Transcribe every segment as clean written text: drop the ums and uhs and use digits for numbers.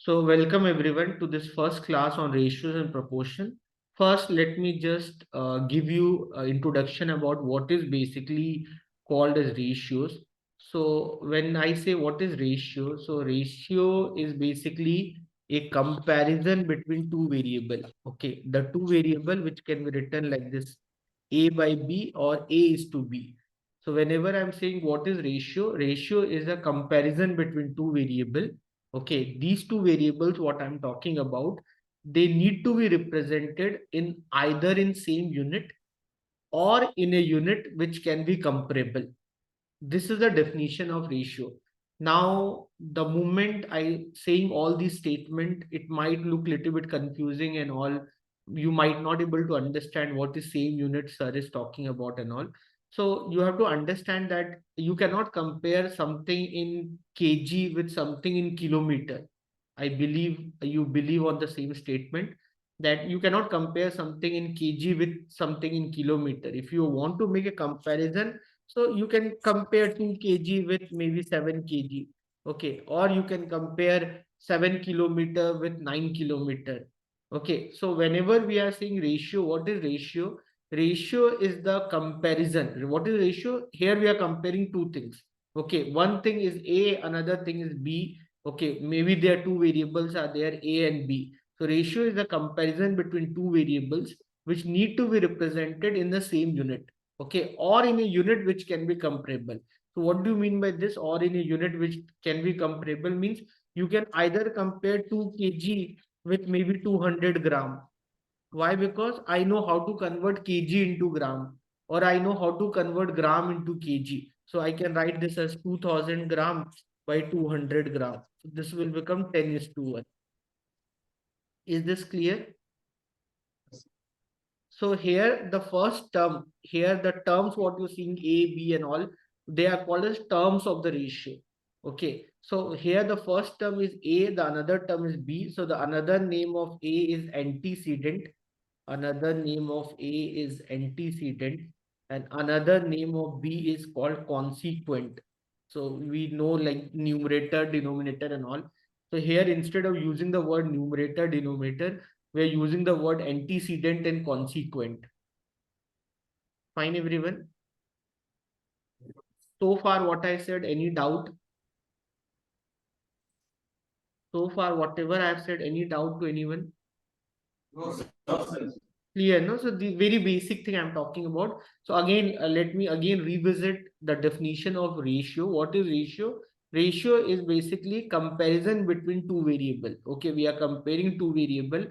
So welcome everyone to this first class on ratios and proportion. First, let me just give you an introduction about what is basically called as ratios. So when I say what is ratio, so ratio is basically a comparison between two variable. Okay, the two variable which can be written like this, A by B or A is to B. So whenever I'm saying what is ratio, ratio is a comparison between two variable. Okay, these two variables, what I'm talking about, they need to be represented in either in same unit or in a unit which can be comparable. This is the definition of ratio. Now, the moment I saying all these statement, it might look little bit confusing and all. You might not able to understand what the same unit sir is talking about and all. So you have to understand that you cannot compare something in kg with something in kilometer. I believe you believe on the same statement that you cannot compare something in kg with something in kilometer. If you want to make a comparison, so you can compare 2 kg with maybe 7 kg. Okay. Or you can compare 7 kilometer with 9 kilometer. Okay. So whenever we are saying ratio, what is ratio? Ratio is the comparison. What is ratio? Here we are comparing two things. Okay. One thing is A, another thing is B. Okay. Maybe there are two variables are there, A and B. So ratio is the comparison between two variables which need to be represented in the same unit. Okay, or in a unit which can be comparable. So what do you mean by this? Or in a unit which can be comparable means you can either compare 2 kg with maybe 200 gram. Why? Because I know how to convert kg into gram, or I know how to convert gram into kg. So I can write this as 2000 gram by 200 gram. So this will become 10 is to 1. Is this clear? So here the first term, here the terms what you're seeing A, B and all, they are called as terms of the ratio. Okay. So here the first term is A, the another term is B. So the another name of A is antecedent. Another name of A is antecedent. And another name of B is called consequent. So we know like numerator, denominator and all. So here instead of using the word numerator, denominator, we're using the word antecedent and consequent. Fine, everyone. So far, what I said, any doubt? So far, whatever I have said, any doubt to anyone? No, sir. Clear, no? So the very basic thing I'm talking about. So again, let me again revisit the definition of ratio. What is ratio? Ratio is basically comparison between two variable. Okay, we are comparing two variable.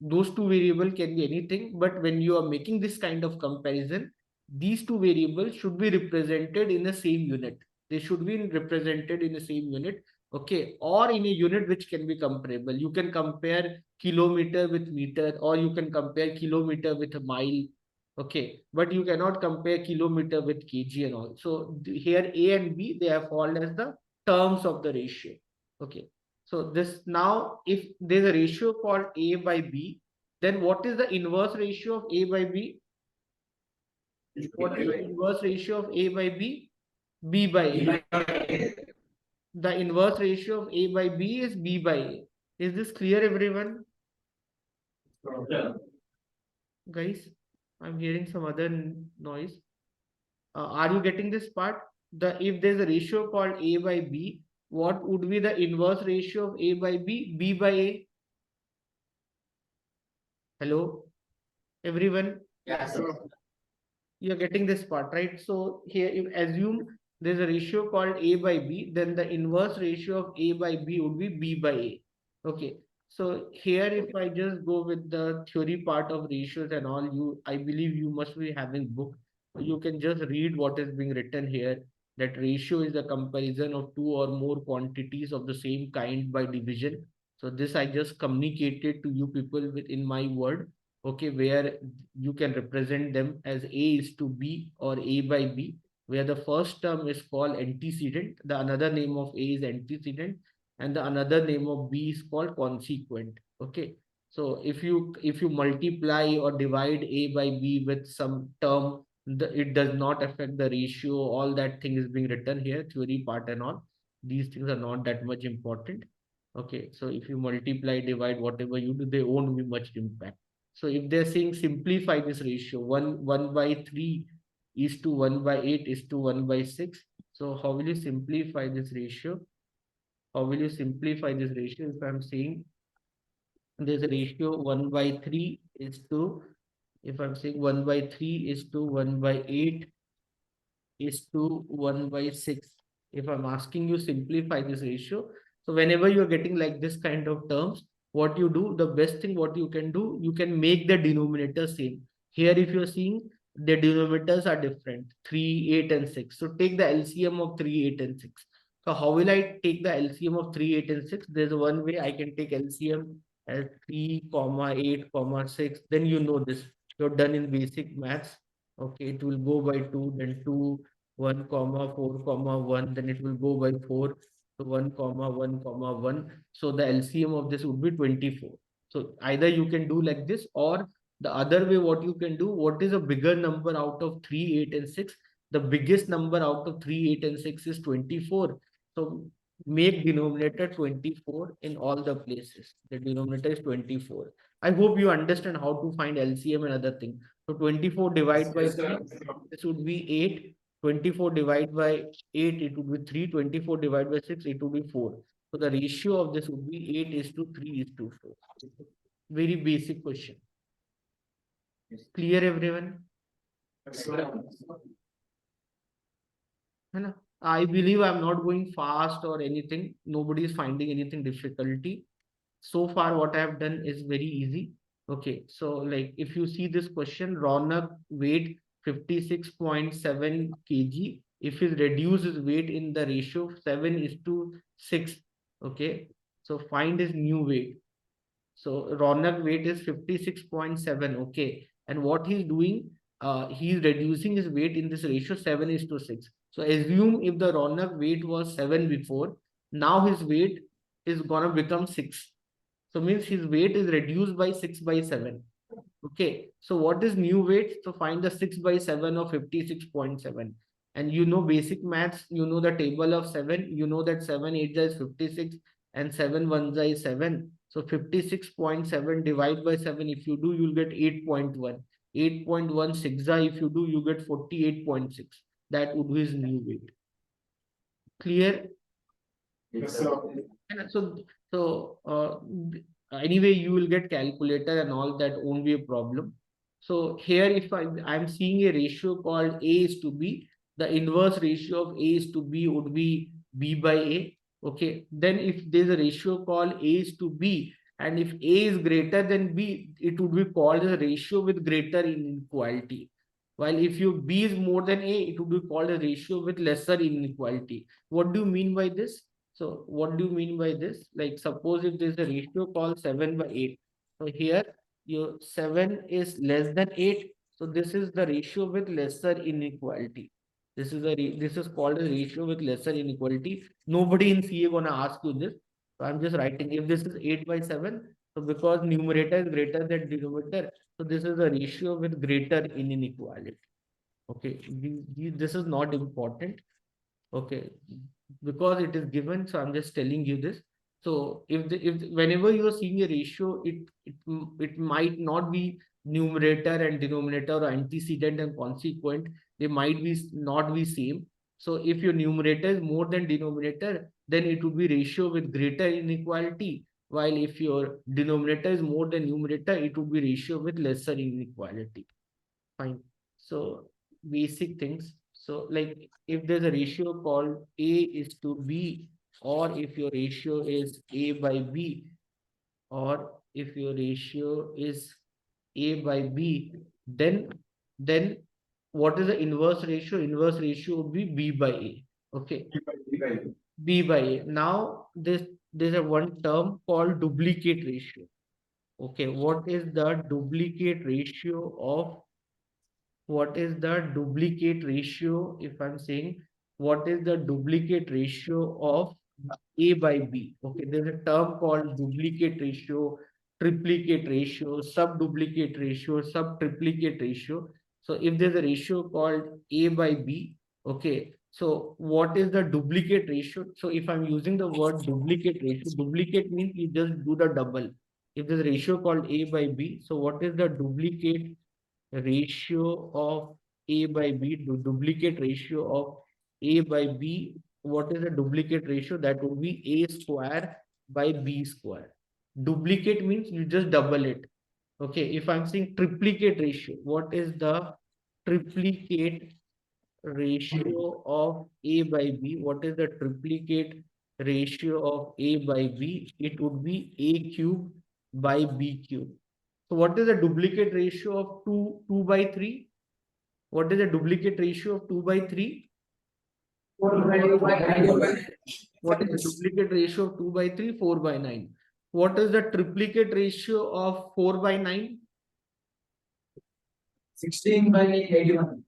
Those two variable can be anything, but when you are making this kind of comparison, these two variables should be represented in the same unit. They should be represented in the same unit. Okay, or in a unit which can be comparable. You can compare kilometer with meter, or you can compare kilometer with a mile. Okay, but you cannot compare kilometer with kg and all. So here A and B, they are called as the terms of the ratio. Okay, so this now if there's a ratio called A by B, then what is the inverse ratio of A by B? What is the inverse ratio of A by B? B by A. The inverse ratio of A by B is B by A. Is this clear, everyone? Yeah. Guys, I'm hearing some other noise. Are you getting this part? If there's a ratio called A by B, what would be the inverse ratio of A by B? B by A. Hello, everyone. Yes, sir. You're getting this part, right? So here, if assume there's a ratio called A by B, then the inverse ratio of A by B would be B by A. Okay. So here, if I just go with the theory part of ratios and all, I believe you must be having book. You can just read what is being written here. That ratio is the comparison of two or more quantities of the same kind by division. So this I just communicated to you people within my word. Okay, where you can represent them as A is to B or A by B, where the first term is called antecedent, the another name of A is antecedent, and the another name of B is called consequent. Okay. So if you multiply or divide A by B with some term, it does not affect the ratio. All that thing is being written here, theory part and all. These things are not that much important. Okay, so if you multiply, divide, whatever you do, they won't be much impact. So if they're saying simplify this ratio, 1 by 3 is to 1 by 8 is to 1 by 6. So how will you simplify this ratio? How will you simplify this ratio? If I'm saying this ratio 1 by 3 is to, if I'm saying 1 by 3 is to 1 by 8 is to 1 by 6. If I'm asking you simplify this ratio, so whenever you're getting like this kind of terms, what you do, the best thing what you can do, you can make the denominator same. Here, if you're seeing the denominators are different, 3, 8, and 6. So take the LCM of 3, 8, and 6. So how will I take the LCM of 3, 8, and 6? There's one way I can take LCM as 3, comma 8, comma 6. Then you know this. You're done in basic maths. Okay, it will go by 2, then 2, 1 comma 4 comma 1, then it will go by 4, so 1 comma 1 comma 1. So the LCM of this would be 24. So either you can do like this, or the other way what you can do, what is a bigger number out of 3, 8, and 6? The biggest number out of 3, 8, and 6 is 24. So make denominator 24 in all the places. The denominator is 24. I hope you understand how to find LCM and other thing. So 24 divided by 3, this would be 8. 24 divided by 8, it would be 3. 24 divided by 6, it would be 4. So the ratio of this would be 8 is to 3 is to 4. Very basic question. Clear, everyone? I believe I'm not going fast or anything. Nobody is finding anything difficulty. So far, what I have done is very easy. Okay, so like if you see this question, Ronak weight 56.7 kg. If he reduces his weight in the ratio 7 is to 6. Okay, so find his new weight. So Ronak weight is 56.7. Okay, and what he's doing, he's reducing his weight in this ratio 7 is to 6. So assume if the Ronak weight was 7 before, now his weight is gonna become 6. So means his weight is reduced by 6 by 7. Okay. So what is new weight? So find the 6 by 7 of 56.7. And you know basic maths, you know the table of 7. You know that 7 8 is 56 and 7 1 is 7. So 56.7 divided by 7. If you do, you'll get 8.1. 8.16 if you do, you get 48.6. That would be his new weight. Clear? Yes, sir. So anyway, you will get calculator and all that won't be a problem. So here, if I'm seeing a ratio called A is to B, the inverse ratio of A is to B would be B by A. Okay. Then if there's a ratio called A is to B, and if A is greater than B, it would be called a ratio with greater inequality. While if you B is more than A, it would be called a ratio with lesser inequality. What do you mean by this? So what do you mean by this? Like suppose if there's a ratio called 7 by 8. So here your 7 is less than 8. So this is the ratio with lesser inequality. This is called a ratio with lesser inequality. Nobody in CA gonna ask you this. So I'm just writing if this is 8 by 7. So because numerator is greater than denominator, so this is a ratio with greater inequality. Okay, this is not important. Okay, because it is given, so I'm just telling you this. So if whenever you are seeing a ratio, it might not be numerator and denominator or antecedent and consequent. They might be not be same. So if your numerator is more than denominator, then it would be ratio with greater inequality. While if your denominator is more than numerator, it would be ratio with lesser inequality. Fine. So basic things. So like if there's a ratio called A is to B, or if your ratio is A by B, or if your ratio is A by B, then what is the inverse ratio? Inverse ratio would be B by A. Okay. B by A. Now there's a one term called duplicate ratio. Okay, what is the duplicate ratio of what is the duplicate ratio? If I'm saying what is the duplicate ratio of A by B? Okay, there's a term called duplicate ratio, triplicate ratio, sub-duplicate ratio, sub-triplicate ratio. So if there's a ratio called A by B, okay, So what is the duplicate ratio? So if I'm using the word duplicate ratio, duplicate means you just do the double. If there's a ratio called A by B, so what is the duplicate ratio of A by B? Duplicate ratio of A by B. What is the duplicate ratio? That would be A square by B square. Duplicate means you just double it. Okay, if I'm saying triplicate ratio, what is the triplicate ratio of A by B? What is the triplicate ratio of A by B? It would be A cube by B cube. So what is the duplicate ratio of 2 by 3? What is the duplicate ratio of 2 by 3? What is the duplicate ratio of 2 by 3? 4 by 9. What is the triplicate ratio of 4 by 9? 16 by 81.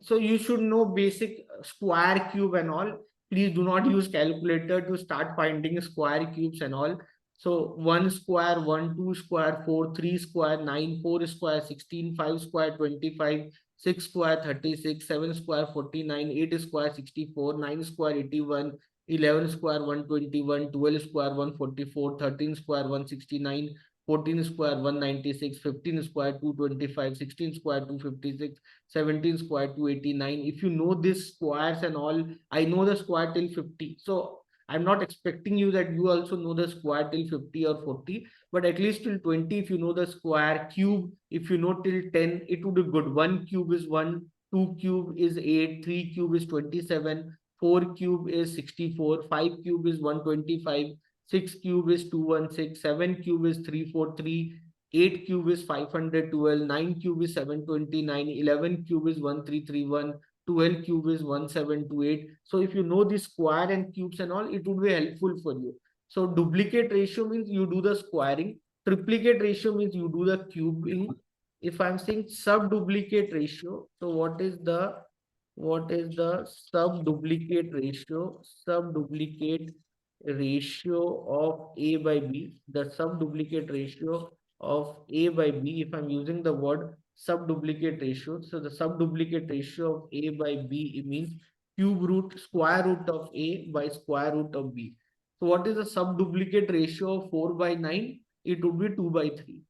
So you should know basic square cube and all. Please do not use calculator to start finding square cubes and all. So 1 square, 1, 2 square, 4, 3 square, 9, 4 square, 16, 5 square, 25, 6 square, 36, 7 square, 49, 8 square, 64, 9 square, 81, 11 square, 121, 12 square, 144, 13 square, 169, 14 square, 196, 15 square, 225, 16 square, 256, 17 square, 289. If you know this squares and all, I know the square till 50. So I'm not expecting you that you also know the square till 50 or 40, but at least till 20, if you know the square cube, if you know till 10, it would be good. 1 cube is 1, 2 cube is 8, 3 cube is 27, 4 cube is 64, 5 cube is 125, 6 cube is 216, 7 cube is 343, 8 cube is 512, 9 cube is 729, 11 cube is 1331, 12 cube is 1728. So if you know the square and cubes and all, it would be helpful for you. So duplicate ratio means you do the squaring. Triplicate ratio means you do the cubing. If I'm saying sub-duplicate ratio, so what is the sub-duplicate ratio? Sub-duplicate ratio of A by B. The sub-duplicate ratio of A by B, if I'm using the word sub-duplicate ratio, so the sub-duplicate ratio of A by B, it means cube root, square root of A by square root of B. So what is the sub-duplicate ratio of 4 by 9? It would be 2 by 3.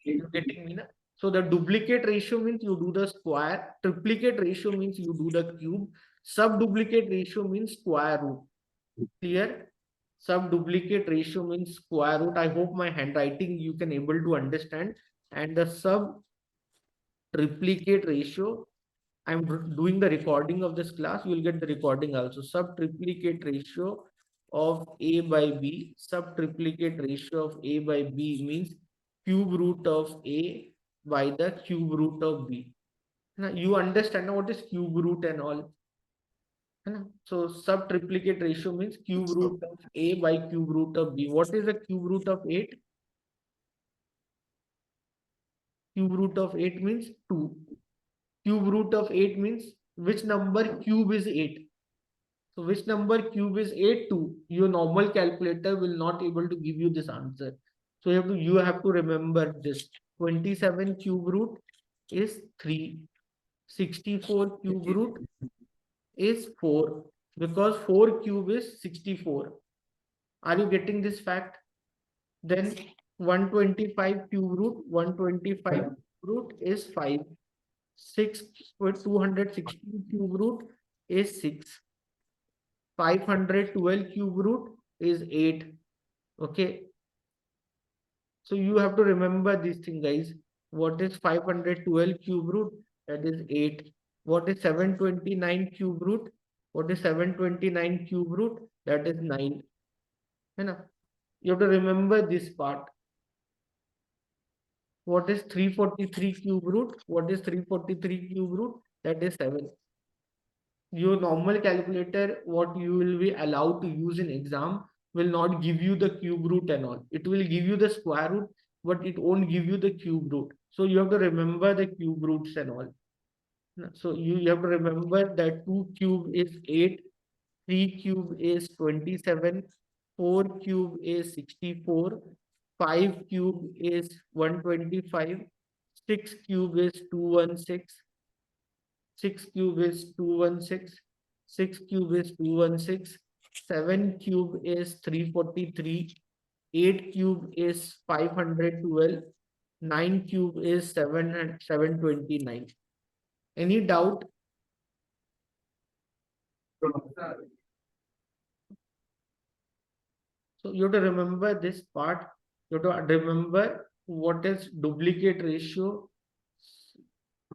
You're getting me, na? So the duplicate ratio means you do the square, triplicate ratio means you do the cube, sub-duplicate ratio means square root. Clear? Sub-duplicate ratio means square root. I hope my handwriting you can able to understand. And the sub-triplicate ratio, I'm doing the recording of this class. You will get the recording also. Sub-triplicate ratio of A by B. Sub-triplicate ratio of A by B means cube root of A by the cube root of B. Now, you understand now what is cube root and all. So sub-triplicate ratio means cube root of A by cube root of B. What is the cube root of 8? Cube root of 8 means 2. Cube root of 8 means which number cube is 8? So which number cube is 8? 2. Your normal calculator will not able to give you this answer. So you have to remember this. 27 cube root is 3. 64 cube root is 4. Because 4 cube is 64. Are you getting this fact? Then 125 cube root, 125 root is 5. 216 cube root is 6. 512 cube root is 8. Okay. So you have to remember this thing, guys. What is 512 cube root? That is 8. What is 729 cube root? What is 729 cube root? That is 9. You have to remember this part. What is 343 cube root? What is 343 cube root? That is 7. Your normal calculator, what you will be allowed to use in exam, will not give you the cube root and all. It will give you the square root, but it won't give you the cube root. So you have to remember the cube roots and all. So you have to remember that 2 cube is 8, 3 cube is 27, 4 cube is 64, 5 cube is 125, 6 cube is 216, 6 cube is 216, 6 cube is 216, 7 cube is 343, 8 cube is 512, 9 cube is 729. Any doubt? So you have to remember this part. You have to remember what is duplicate ratio,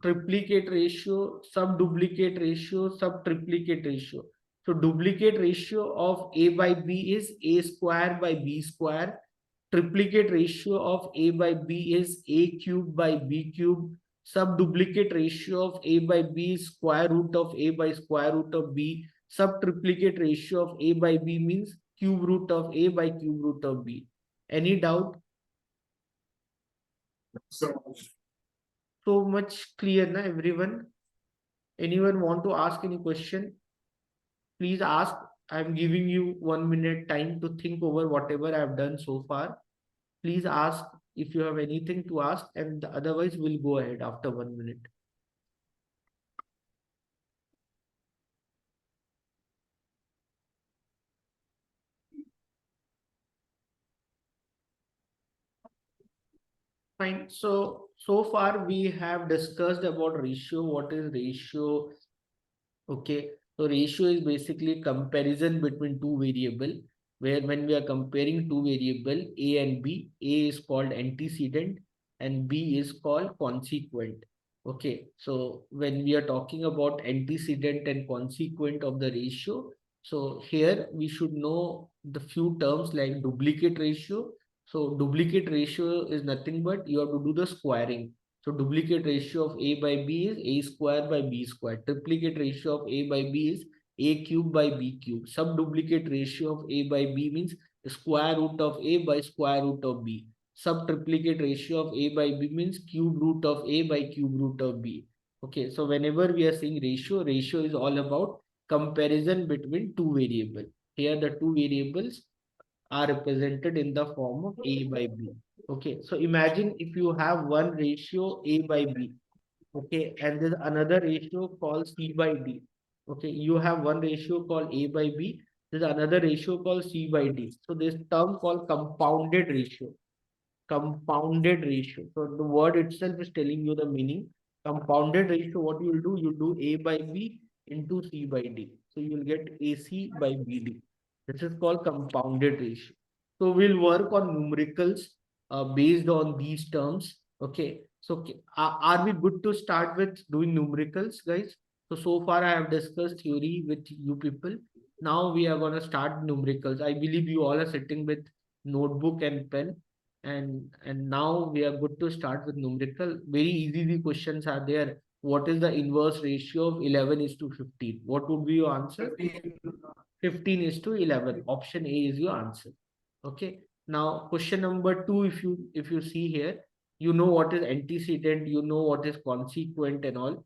triplicate ratio, sub-duplicate ratio, sub-triplicate ratio. So duplicate ratio of A by B is A square by B square. Triplicate ratio of A by B is A cube by B cube. Sub-duplicate ratio of A by B is square root of A by square root of B. Sub-triplicate ratio of A by B means cube root of A by cube root of B. Any doubt? So much clear, na everyone? Anyone want to ask any question? Please ask. I'm giving you 1 minute time to think over whatever I've done so far. Please ask if you have anything to ask, and otherwise we'll go ahead after 1 minute. Fine. So far we have discussed about ratio. What is ratio? Okay. So ratio is basically comparison between two variable, where when we are comparing two variable A and B, A is called antecedent and B is called consequent. Okay. So when we are talking about antecedent and consequent of the ratio, so here we should know the few terms like duplicate ratio. So duplicate ratio is nothing but you have to do the squaring. So duplicate ratio of A by B is A square by B square. Triplicate ratio of A by B is A cube by B cube. Sub-duplicate ratio of A by B means square root of A by square root of B. Sub-triplicate ratio of A by B means cube root of A by cube root of B. Okay, so whenever we are saying ratio, ratio is all about comparison between two variables. Here the two variables are represented in the form of A by B. Okay, so imagine if you have one ratio A by B, okay, and there's another ratio called C by D. Okay, you have one ratio called A by B, there's another ratio called C by D. So this term called compounded ratio. Compounded ratio. So the word itself is telling you the meaning. Compounded ratio, what you'll do, you'll do A by B into C by D. So you'll get AC by BD. This is called compounded ratio. So we'll work on numericals based on these terms. Okay. So are we good to start with doing numericals, guys? So far I have discussed theory with you people. Now we are going to start numericals. I believe you all are sitting with notebook and pen, and now we are good to start with numerical. Very easy questions are there. What is the inverse ratio of 11 is to 15? What would be your answer? 15 is to 11. Option A is your answer. Okay. Now question number 2, if you see here, you know what is antecedent, you know what is consequent and all.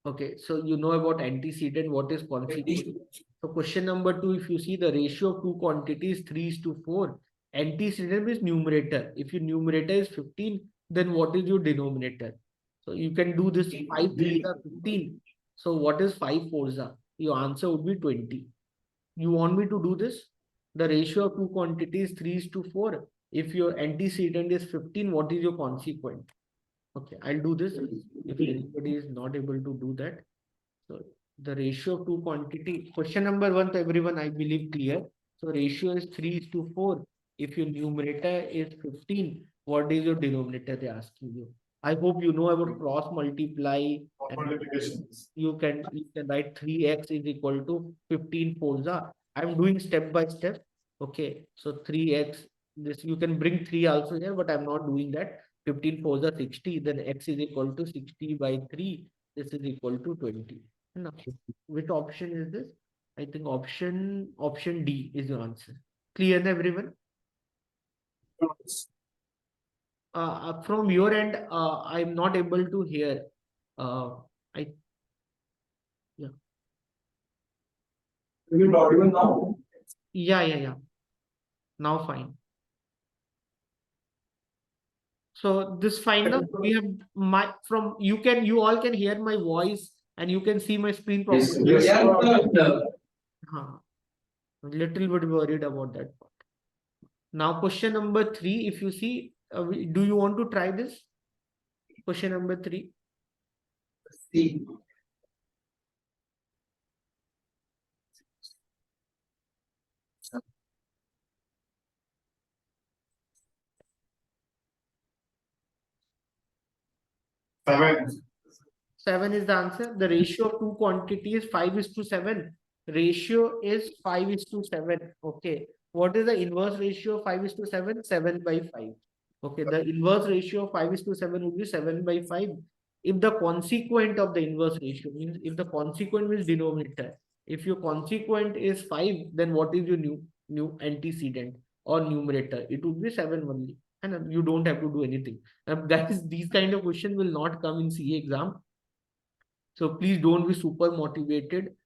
Okay, so you know about antecedent, what is consequent. So question number 2, if you see the ratio of two quantities 3 is to 4, antecedent is numerator. If your numerator is 15, then what is your denominator? So you can do this 5 3s are 15. So what is 5 4s are? Your answer would be 20. You want me to do this? The ratio of two quantities 3 is to 4. If your antecedent is 15, what is your consequent? Okay, I'll do this if anybody is not able to do that. So the ratio of two quantity, question number 1 to everyone, I believe clear. So ratio is 3 is to 4. If your numerator is 15, what is your denominator? They're asking you. I hope you know about cross multiply. You can write 3x is equal to 15 fours. I'm doing step by step. Okay, so 3x, this you can bring 3 also here, but I'm not doing that. 15 fours are 60, then x is equal to 60 by 3. This is equal to 20. Now, which option is this? I think option D is your answer. Clear, everyone? From your end, I'm not able to hear. I yeah. Is it audible now? Yeah. Now fine. So this fine now we have my from you all can hear my voice And you can see my screen Yes, properly. yes, sir. Little bit worried about that part. Now, question number 3, if you see, do you want to try this? Question number 3. See. 7 is the answer. The ratio of two quantities 5:7. Ratio is 5:7. Okay. What is the inverse ratio of 5:7? 7/5. Okay. The inverse ratio of 5:7 would be 7/5. If the consequent of the inverse ratio means if the consequent means denominator. If your consequent is 5, then what is your new antecedent or numerator? It would be 7 only. And you don't have to do anything. Guys, these kind of questions will not come in CA exam. So please don't be super motivated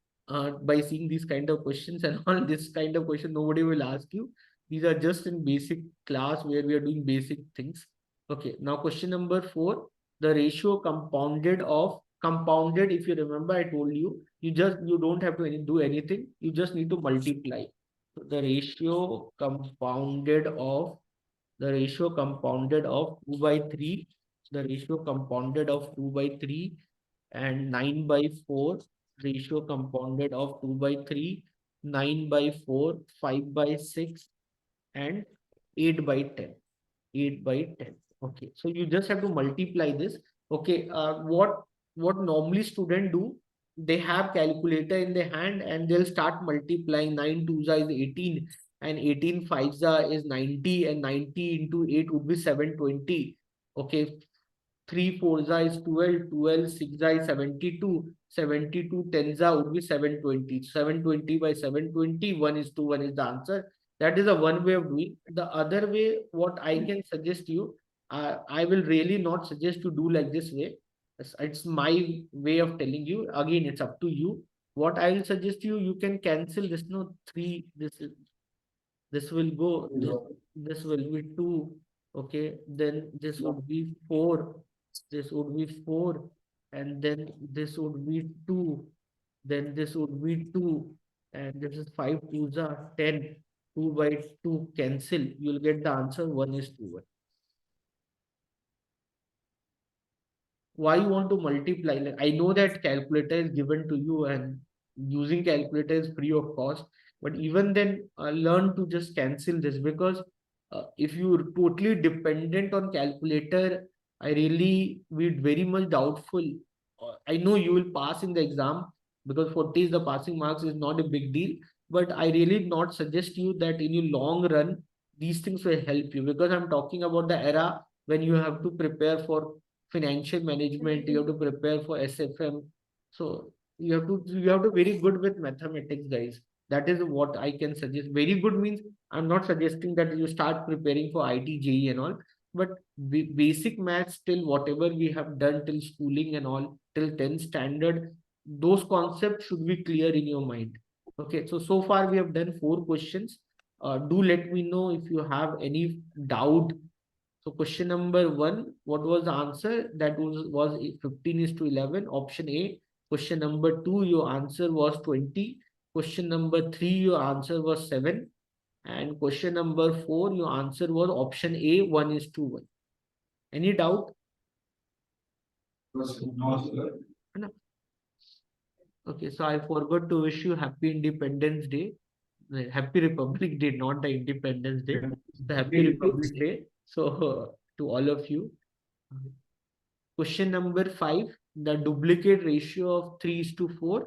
by seeing these kind of questions and all this kind of question nobody will ask you. These are just in basic class where we are doing basic things. Okay, now question number 4, the ratio compounded. If you remember, I told you, you don't have to do anything. You just need to multiply. So the ratio compounded of 2 by 3, the ratio compounded of 2 by 3 and 9/4, ratio compounded of 2 by 3, 9/4, 5/6 and 8/10. 8/10. Okay, so you just have to multiply this. Okay, what normally students do, they have calculator in their hand and they'll start multiplying. 9 2s is 18 and 18 5s is 90 and 90 into 8 would be 720. Okay, 3 4s is 12, 12 6 is 72, 72 10s would be 720. 720 by 720, 1:1 is the answer. That is the one way of doing. The other way, what I can suggest you, I will really not suggest to do like this way. It's my way of telling you. Again, it's up to you. What I will suggest you, you can cancel this. No, 3. This will go. This will be 2. Okay, then this would be 4. This would be 4, and then this would be 2. Then this would be 2, and this is 5 2s are 10. 2 by 2 cancel. You'll get the answer 1:1. Why you want to multiply? Like, I know that calculator is given to you and using calculator is free of cost, but even then learn to just cancel this, because if you're totally dependent on calculator, I really be very much doubtful. I know you will pass in the exam because 40 is the passing marks, is not a big deal, but I really not suggest you that in your long run these things will help you, because I'm talking about the era when you have to prepare for financial management, you have to prepare for SFM. So you have to very good with mathematics, guys. That is what I can suggest. Very good means I'm not suggesting that you start preparing for IT, JEE and all, but basic maths till whatever we have done till schooling and all till 10th standard, those concepts should be clear in your mind. Okay, so far we have done 4 questions. Do let me know if you have any doubt. So question number 1, what was the answer? That was 15:11, option A. Question number 2, your answer was 20. Question number 3, your answer was 7. And question number 4, your answer was option A, 1:1. Any doubt? No, sir. No. Okay, so I forgot to wish you happy Independence Day. Happy Republic Day, not the Independence Day. The Happy Republic Day. So to all of you. Question number 5, the duplicate ratio of 3:4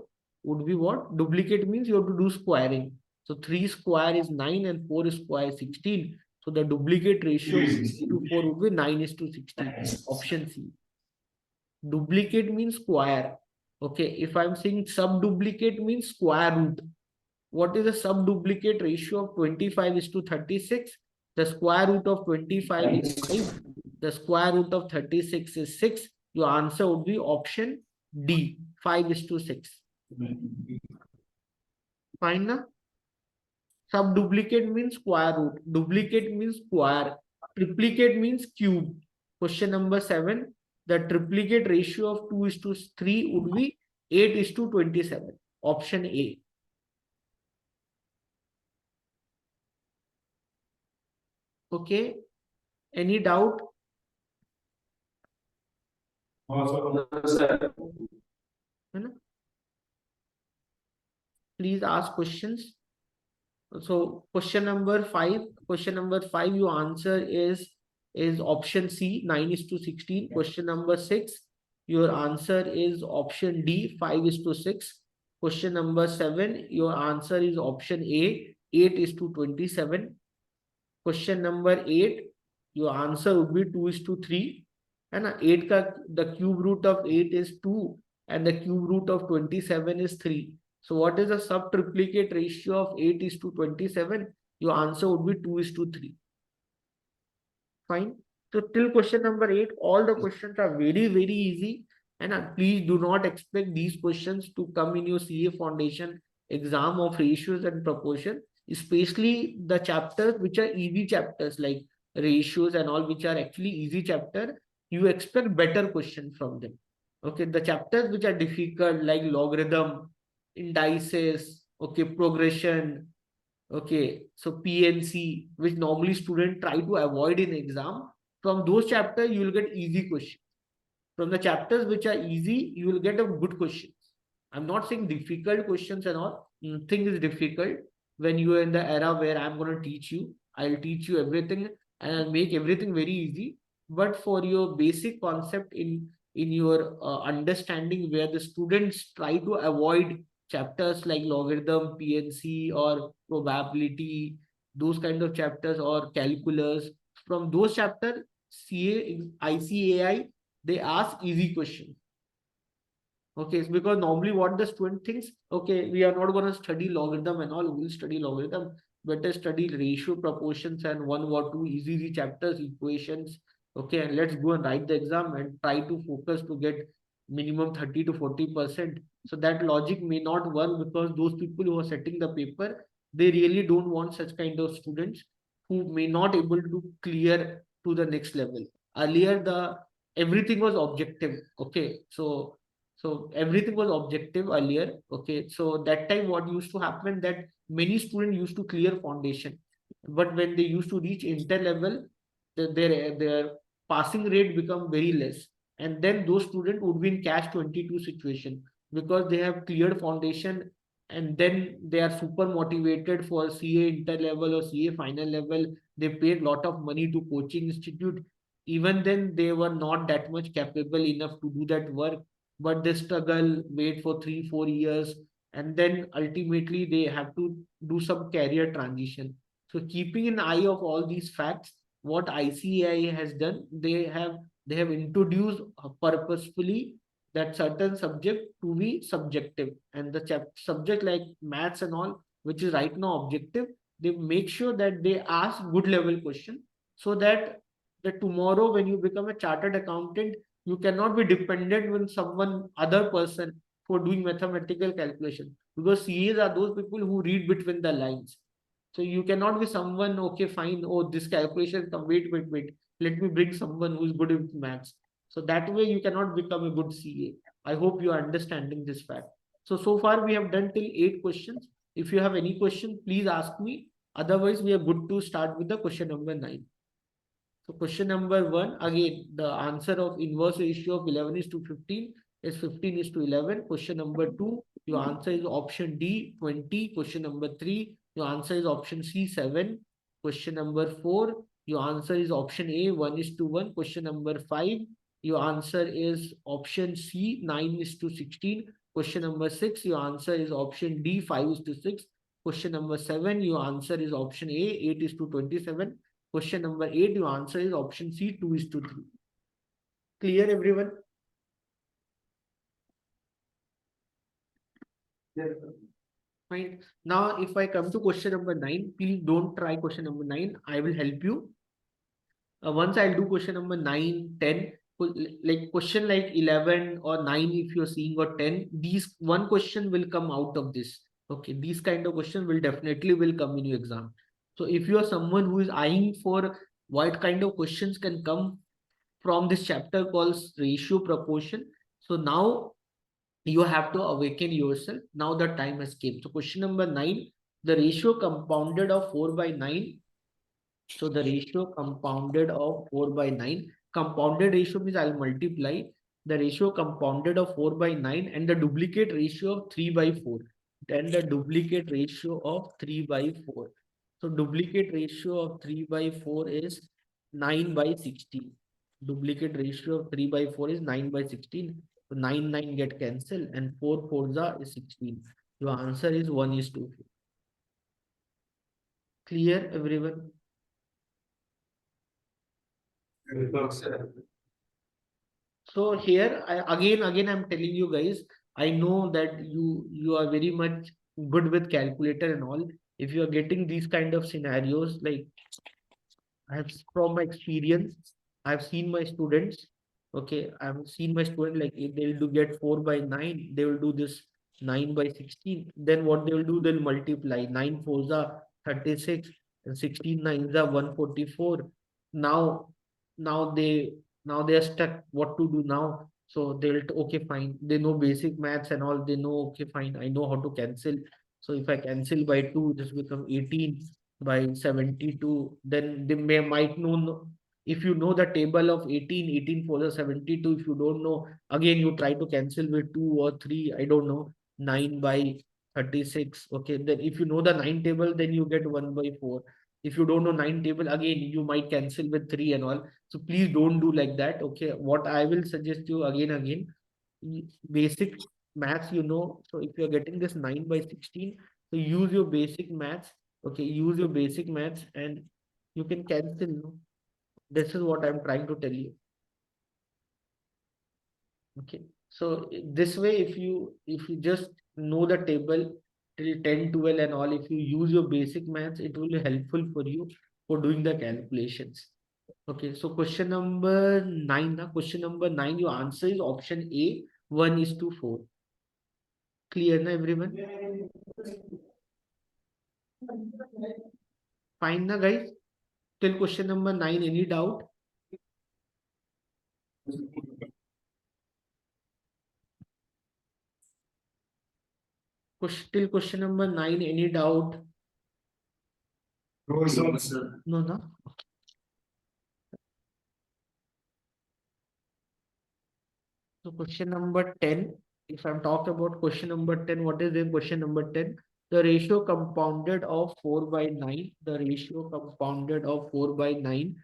would be what? Duplicate means you have to do squaring. So 3 square is 9 and 4 square is 16. So the duplicate ratio of 3:4 would be 9:16. Option C. Duplicate means square. Okay, if I'm saying subduplicate means square root. What is the subduplicate ratio of 25:36? The square root of 25 is 5. The square root of 36 is 6. Your answer would be option D, 5:6. Fine now? Subduplicate means square root. Duplicate means square. Triplicate means cube. Question number 7. The triplicate ratio of 2:3 would be 8:27. Option A. Okay. Any doubt? No, sir. Please ask questions. So question number 5. Question number 5, your answer is option C, 9:16. Question number 6, your answer is option D, 5:6. Question number 7, your answer is option A, 8:27. Question number 8, your answer would be 2:3. And 8 ka, the cube root of 8 is 2 and the cube root of 27 is 3. So what is the sub triplicate ratio of 8:27? Your answer would be 2:3. Fine. So till question number 8, all the questions are very, very easy. And please do not expect these questions to come in your CA foundation exam of ratios and proportion, especially the chapters which are easy chapters like ratios and all, which are actually easy chapter. You expect better question from them. Okay, the chapters which are difficult like logarithm, indices, okay, progression, okay, so PNC, which normally students try to avoid in exam, from those chapters you will get easy questions. From the chapters which are easy, you will get a good questions. I'm not saying difficult questions and all. Nothing is difficult when you are in the era where I'm going to teach you. I'll teach you everything and I'll make everything very easy. But for your basic concept in your understanding, where the students try to avoid chapters like logarithm, PNC, or probability, those kind of chapters, or calculus. From those chapters, CA, ICAI, they ask easy questions. Okay, it's because normally what the student thinks, okay, we are not going to study logarithm and all, we'll study logarithm, better study ratio, proportions, and one or two easy chapters, equations. Okay, and let's go and write the exam and try to focus to get minimum 30 to 40%. So that logic may not work, because those people who are setting the paper, they really don't want such kind of students who may not able to clear to the next level. Earlier, the everything was objective. Okay, so everything was objective earlier. Okay, so that time what used to happen, that many students used to clear foundation, but when they used to reach inter level, their passing rate become very less, and then those students would be in catch 22 situation, because they have cleared foundation and then they are super motivated for CA inter level or CA final level. They paid lot of money to coaching institute. Even then they were not that much capable enough to do that work, but they struggle, wait for 3 4 years, and then ultimately they have to do some career transition. So keeping an eye of all these facts, what ICAI has done, they have introduced purposefully that certain subject to be subjective, and the subject like maths and all, which is right now objective, they make sure that they ask good level question, so that tomorrow when you become a chartered accountant, you cannot be dependent on someone other person for doing mathematical calculation, because CAs are those people who read between the lines. So you cannot be someone, okay, fine, oh, this calculation, wait, let me bring someone who is good with maths. So that way you cannot become a good CA. I hope you are understanding this fact. So far we have done till 8 questions. If you have any question, please ask me. Otherwise, we are good to start with the question number 9. So question number 1, again, the answer of inverse ratio of 11 is to 15 is 15 is to 11. Question number 2, your answer is option D, 20. Question number 3, your answer is option C, 7. Question number 4, your answer is option A, 1 is to 1. Question number 5, your answer is option C, 9 is to 16. Question number 6, your answer is option D, 5 is to 6. Question number 7, your answer is option A, 8 is to 27. Question number 8, your answer is option C, 2 is to 3. Clear, everyone? Yes. Fine. Now, if I come to question number 9, please don't try question number 9. I will help you. Once I'll do question number 9, 10, like question like 11 or 9, if you're seeing, or 10, these one question will come out of this. Okay, these kind of questions will definitely will come in your exam. So if you are someone who is eyeing for what kind of questions can come from this chapter called ratio proportion, so now you have to awaken yourself. Now the time has came. So question number 9, the ratio compounded of 4 by 9. So the ratio compounded of 4 by 9. Compounded ratio means I'll multiply the ratio compounded of 4 by 9 and the duplicate ratio of 3 by 4. Then the duplicate ratio of 3 by 4. So duplicate ratio of 3 by 4 is 9 by 16. Duplicate ratio of 3 by 4 is 9 by 16. So 9 get cancelled and 4 4s is 16. Your answer is 1 is 2. Clear everyone? So here again I'm telling you guys, I know that you are very much good with calculator and all. If you are getting these kind of scenarios, like I have from my experience, I've seen my students. Okay, I've seen my student like if they'll do get 4 by 9, they will do this 9 by 16. Then what they will do, they'll multiply 9 fours are 36 and 16 nines are 144. Now, now they now they are stuck. What to do now? So they'll okay, fine. They know basic maths and all. They know okay, fine. I know how to cancel. So if I cancel by 2, this become 18 by 72, then they might know. If you know the table of 18 for the 72, if you don't know, again you try to cancel with 2 or 3, I don't know, 9 by 36. Okay, then if you know the 9 table, then you get 1 by 4. If you don't know 9 table, again you might cancel with 3 and all. So please don't do like that. Okay, what I will suggest you again, basic maths, so if you're getting this 9 by 16, so use your basic maths. Okay, use your basic maths and you can cancel. No? This is what I'm trying to tell you. Okay, so this way, if you just know the table till 10 12 and all, if you use your basic maths, it will be helpful for you for doing the calculations. Okay, so question number 9. Question number 9, your answer is option A, 1 is to 4. Clear na everyone? Fine na guys? Till question number 9, any doubt? Till question number 9, any doubt? No, no. So question number 10, if I'm talking about question number 10, what is in question number 10? The ratio compounded of 4 by 9, the ratio compounded of 4 by 9,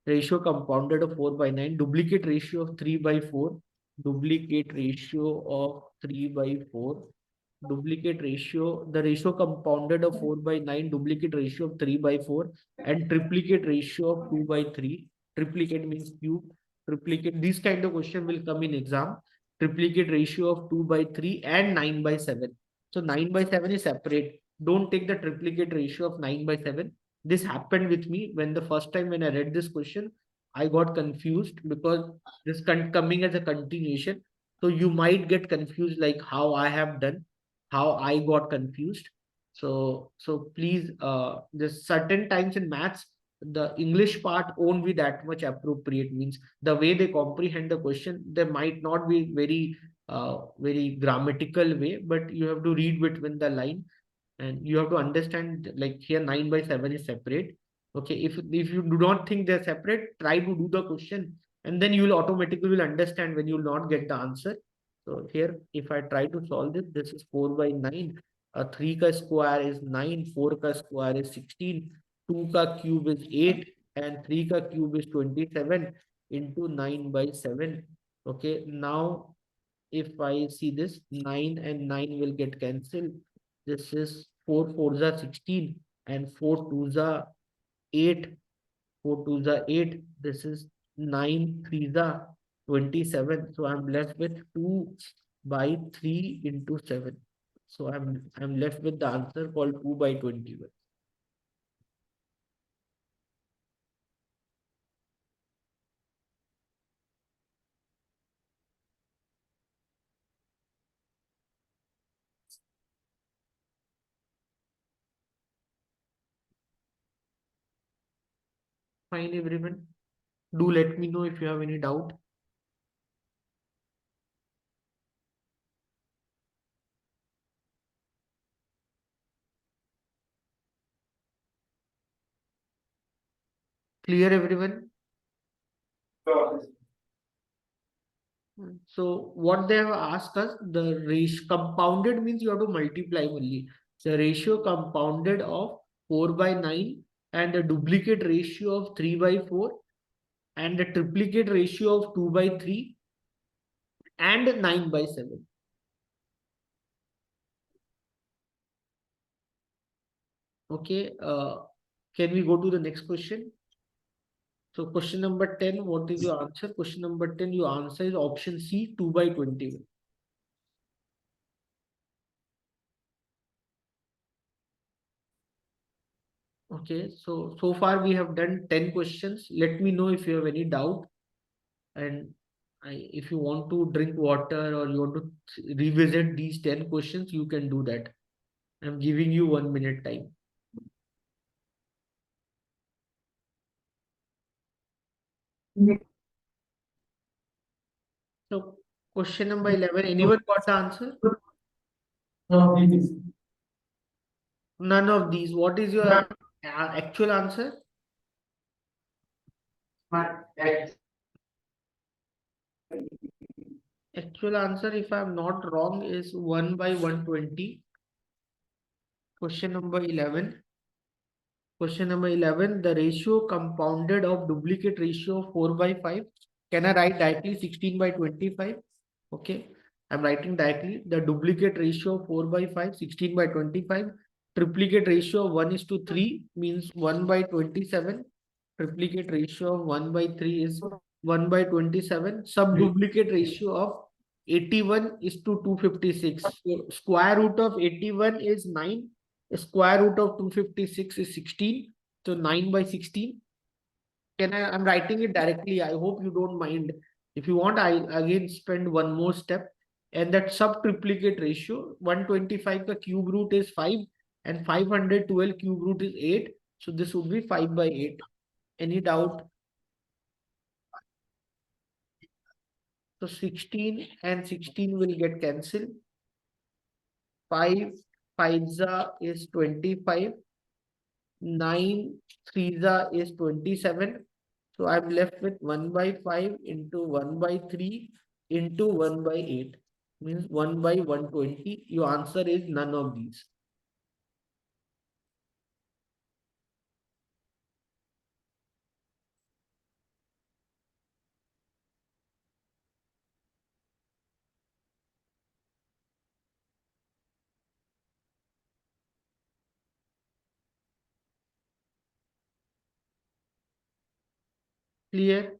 ratio compounded of 4 by 9, duplicate ratio of 3 by 4, duplicate ratio of 3 by 4, duplicate ratio, the ratio compounded of 4 by 9, duplicate ratio of 3 by 4, and triplicate ratio of 2 by 3. Triplicate means cube. Triplicate, this kind of question will come in exam. Triplicate ratio of 2 by 3 and 9 by 7. So 9 by 7 is separate. Don't take the triplicate ratio of 9 by 7. This happened with me when the first time when I read this question, I got confused because this coming as a continuation. So you might get confused like how I have done, how I got confused. So please, there's certain times in maths, the English part won't be that much appropriate. Means the way they comprehend the question, there might not be very grammatical way, but you have to read between the line and you have to understand like here 9 by 7 is separate. Okay, if you do not think they're separate, try to do the question and then you will automatically will understand when you will not get the answer. So here, if I try to solve this, this is 4 by 9. 3 ka square is 9, 4 ka square is 16, 2 ka cube is 8, and 3 ka cube is 27 into 9 by 7. Okay, now if I see this, 9 and 9 will get cancelled. This is 4 4s are 16 and 4 2s are 8. 4 2s are 8. This is 9 3s are 27. So I'm left with 2 by 3 into 7. So I'm left with the answer called 2 by 21. Fine, everyone. Do let me know if you have any doubt. Clear, everyone? So, So what they have asked us, the ratio compounded means you have to multiply only. The ratio compounded of 4 by 9 and the duplicate ratio of 3 by 4 and the triplicate ratio of 2 by 3 and 9 by 7. Okay, can we go to the next question? So question number 10, what is your answer? Question number 10, your answer is option C, 2 by 21. Okay, so far we have done 10 questions. Let me know if you have any doubt. And if you want to drink water or you want to revisit these 10 questions, you can do that. I'm giving you 1 minute time. So question number 11, anyone got the answer? no, it is None of these. What is your actual answer? my ex. Actual answer, if I'm not wrong, is 1 by 120. Question number 11. Question number 11, the ratio compounded of duplicate ratio of 4 by 5. Can I write directly 16 by 25? Okay, I'm writing directly the duplicate ratio of 4 by 5, 16 by 25. Triplicate ratio of 1:3 means 1 by 27. Triplicate ratio of 1 by 3 is 1 by 27. Subduplicate ratio of 81:256. So square root of 81 is 9. Square root of 256 is 16. So 9 by 16. I'm writing it directly. I hope you don't mind. If you want, I again spend one more step. And that sub-triplicate ratio, 125 the cube root is 5 and 512 cube root is 8. So this would be 5 by 8. Any doubt? So 16 and 16 will get cancelled. 5 5s is 25. 9 3s is 27. So I'm left with 1 by 5 into 1 by 3 into 1 by 8. Means 1 by 120. Your answer is none of these. Clear?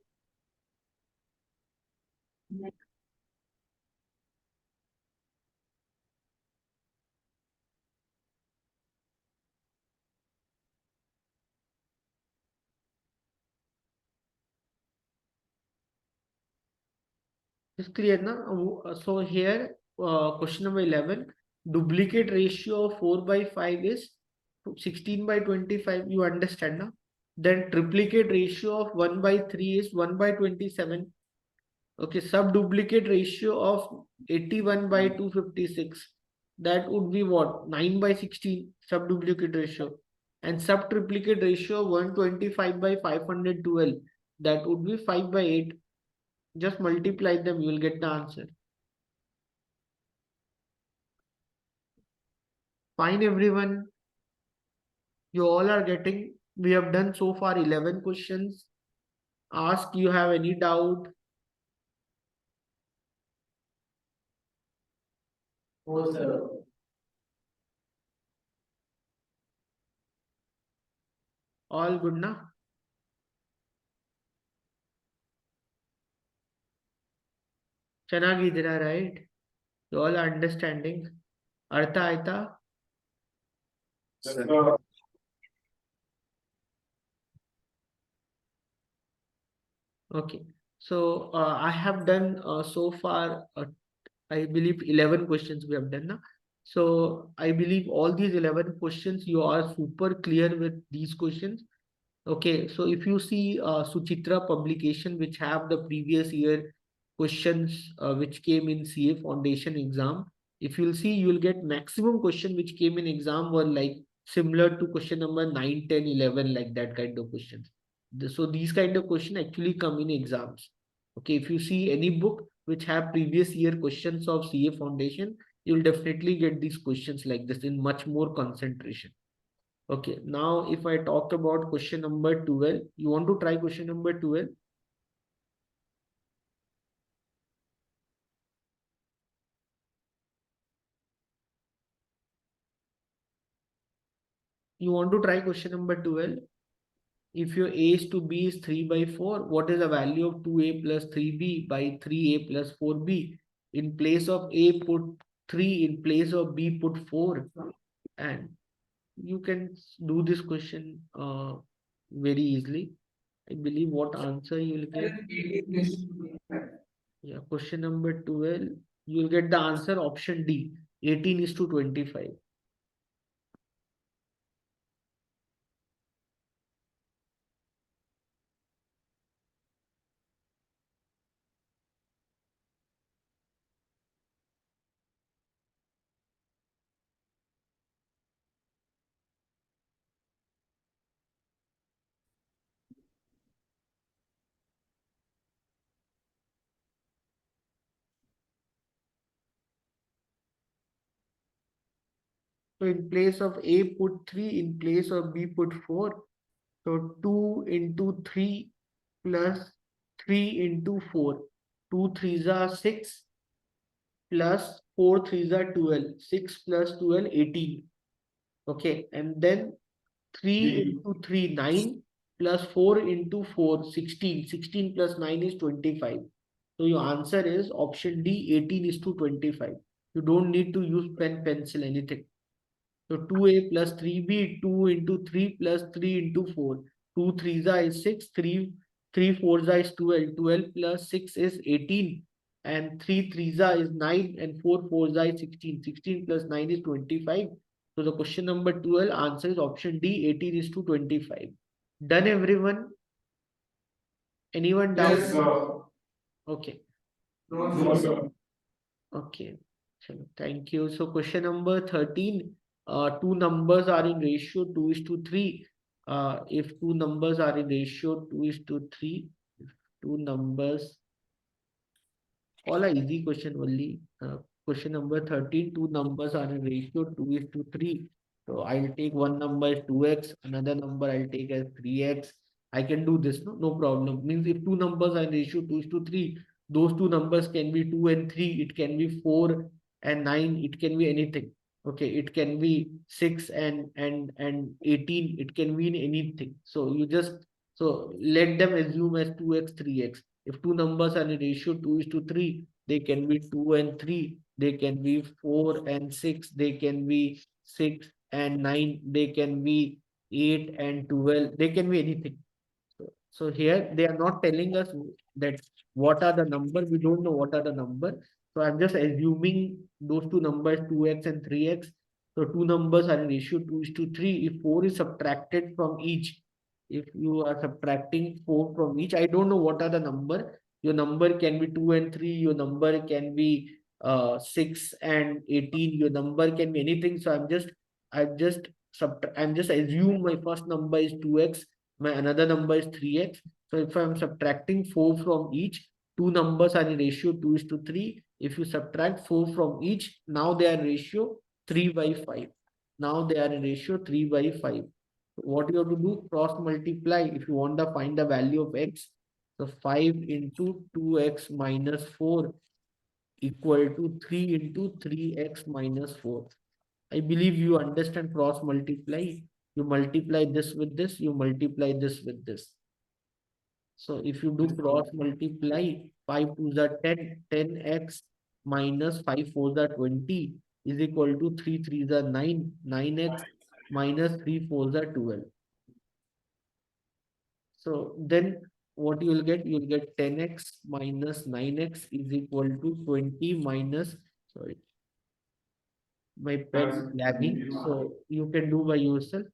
It's clear now. So here, question number 11, duplicate ratio of 4 by 5 is 16 by 25. You understand now? Then triplicate ratio of 1 by 3 is 1 by 27. Okay, sub-duplicate ratio of 81 by 256. That would be what? 9 by 16 sub-duplicate ratio. And sub-triplicate ratio 125 by 512. That would be 5 by 8. Just multiply them, you will get the answer. Fine, everyone. You all are getting, we have done so far 11 questions. Ask you have any doubt. Oh, sir. All good na? ಚೆನ್ನಾಗಿದ್ದೀರಾ, right? You all are understanding. ಅರ್ಥ ಆಯ್ತಾ? Sir. Okay, so I have done so far, I believe 11 questions we have done now. So I believe all these 11 questions, you are super clear with these questions. Okay, so if you see Suchitra publication, which have the previous year questions which came in CA foundation exam, if you'll see, you'll get maximum question which came in exam were like similar to question number 9, 10, 11, like that kind of questions. So these kind of question actually come in exams. Okay, if you see any book which have previous year questions of CA foundation, you'll definitely get these questions like this in much more concentration. Okay, now if I talk about question number 12, you want to try question number 12? You want to try question number 12? If your A is to B is 3 by 4, what is the value of 2A plus 3B by 3A plus 4B? In place of A, put 3, in place of B, put 4. And you can do this question very easily. I believe what answer you will get. Yeah, question number 12, you will get the answer option D, 18 is to 25. So in place of A, put 3, in place of B, put 4. So 2 into 3 plus 3 into 4. 2 threes are 6 plus 4 threes are 12. 6 plus 12, 18. Okay, and then 3 into 3, 9 plus 4 into 4, 16. 16 plus 9 is 25. So your answer is option D, 18 is to 25. You don't need to use pen, pencil, anything. So 2A plus 3B, 2 into 3 plus 3 into 4. 2 3s is 6, 3 4s is 12. 12 plus 6 is 18. And 3 3s is 9 and 4 4s is 16. 16 plus 9 is 25. So the question number 12 answer is option D, 18 is to 25. Done everyone? Anyone doubt? Yes, sir. Okay. No, sir. Okay. Chalo, thank you. So question number 13, two numbers are in ratio 2 is to 3. If two numbers are in ratio 2 is to 3, if two numbers, all are easy question only. Question number 13, two numbers are in ratio 2 is to 3. So I'll take one number as 2x, another number I'll take as 3x. I can do this, no problem. Means if two numbers are in ratio 2 is to 3, those two numbers can be 2 and 3, it can be 4 and 9, it can be anything. Okay, it can be 6 and 18, it can be in anything. So you just, so let them assume as 2x, 3x. If two numbers are in ratio 2 is to 3, they can be 2 and 3, they can be 4 and 6, they can be 6 and 9, they can be 8 and 12, they can be anything. So here they are not telling us that what are the number, we don't know what are the number. So I'm just assuming those two numbers 2x and 3x. So two numbers are in ratio 2 is to 3. If 4 is subtracted from each, if you are subtracting 4 from each, I don't know what are the number. Your number can be 2 and 3, your number can be 6 and 18, your number can be anything. So I'm just assume my first number is 2x, my another number is 3x. So if I'm subtracting 4 from each, two numbers are in ratio 2 is to 3. If you subtract 4 from each, now they are in ratio 3 by 5. Now they are in ratio 3 by 5. What you have to do? Cross multiply if you want to find the value of x. So 5 into 2x minus 4 equal to 3 into 3x minus 4. I believe you understand cross multiply. You multiply this with this, you multiply this with this. So if you do cross multiply, 5 2s are 10, 10x minus 5 4s are 20 is equal to 3 3s are 9, 9x minus 3 4s are 12. So then what you will get? You will get 10x minus 9x is equal to 20 minus, sorry, my pen is lagging, so you can do by yourself.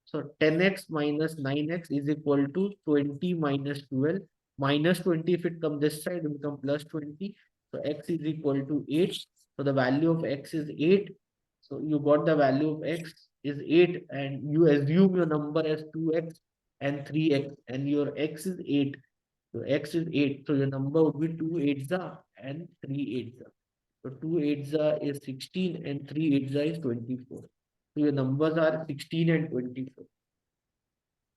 So 10x minus 9x is equal to 20 minus 12. Minus 20, if it comes this side, it will become plus 20. So x is equal to 8. So the value of x is 8. So you got the value of x is 8 and you assume your number as 2x. and 3x, and your x is 8. So x is 8. So your number would be 2 8s and 3 8s. So 2 8s is 16 and 3 8s is 24. So your numbers are 16 and 24.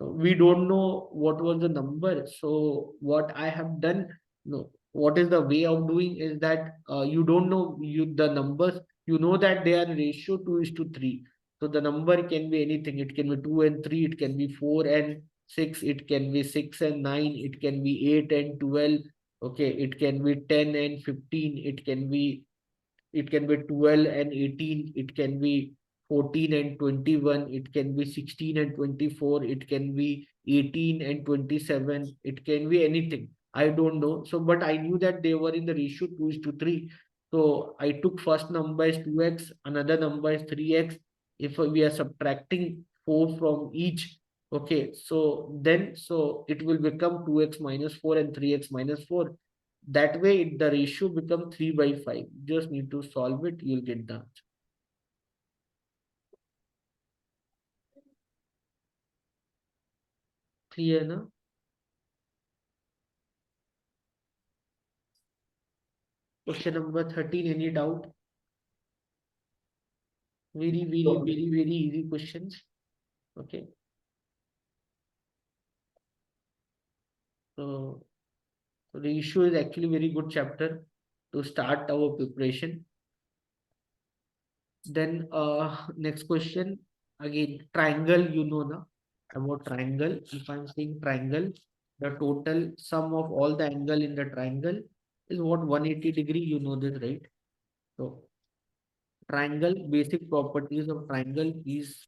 We don't know what was the number. So what I have done, no, what is the way of doing is that you don't know the numbers. You know that they are ratio 2:3. So the number can be anything. It can be 2 and 3. It can be 4 and 6. It can be 6 and 9. It can be 8 and 12. Okay, it can be 10 and 15. It can be 12 and 18. It can be 14 and 21. It can be 16 and 24. It can be 18 and 27. It can be anything. I don't know. So, but I knew that they were in the ratio 2:3. So I took first number is 2x, another number is 3x. If we are subtracting 4 from each, okay, so it will become 2x minus 4 and 3x minus 4. That way, the ratio become 3/5. Just need to solve it, you'll get the answer. Clear now? Question number 13, any doubt? Very easy questions. Okay. So the issue is actually very good chapter to start our preparation. Then next question, again, triangle, you know now about triangle. If I'm saying triangle, the total sum of all the angle in the triangle is what, 180 degree, you know this, right? So triangle, basic properties of triangle, please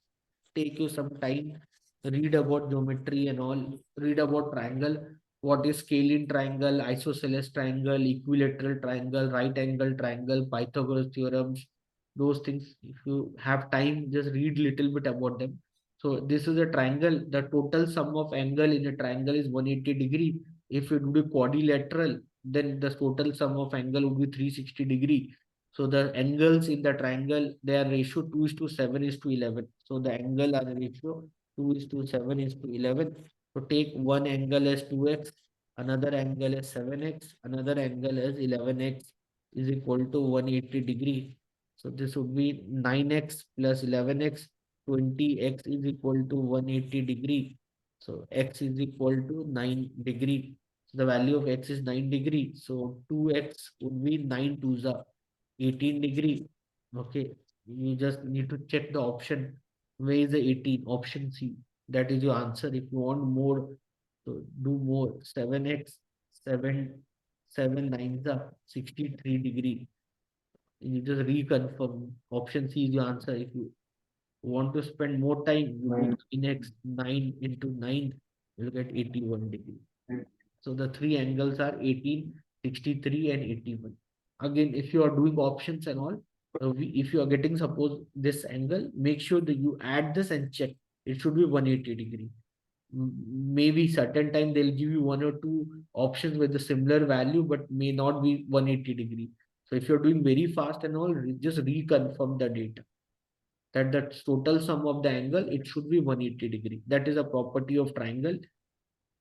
take you some time, read about geometry and all, read about triangle, what is scalene triangle, isosceles triangle, equilateral triangle, right angle triangle, Pythagoras theorems, those things. If you have time, just read little bit about them. So this is a triangle. The total sum of angle in a triangle is 180 degree. If it would be quadrilateral, then the total sum of angle would be 360 degree. So the angles in the triangle, their ratio 2:7:11. So the angle are ratio 2:7:11. So take one angle as 2x, another angle as 7x, another angle as 11x is equal to 180 degree. So this would be 9x plus 11x, 20x is equal to 180 degree. So x is equal to 9 degree. So the value of x is 9 degree. So 2x would be 9 2s are 18 degree. Okay, you just need to check the option. Where is the 18? Option C. That is your answer. If you want more, so do more. 7x, 7, 7 9s are 63 degree. You just reconfirm. Option C is your answer. If you want to spend more time, you do in x 9 into 9, you'll get 81 degree. So the three angles are 18, 63 and 81. Again, if you are doing options and all, if you are getting suppose this angle, make sure that you add this and check. It should be 180 degree. Maybe certain time they'll give you one or two options with a similar value, but may not be 180 degree. So if you're doing very fast and all, just reconfirm the data that the total sum of the angle, it should be 180 degree. That is a property of triangle.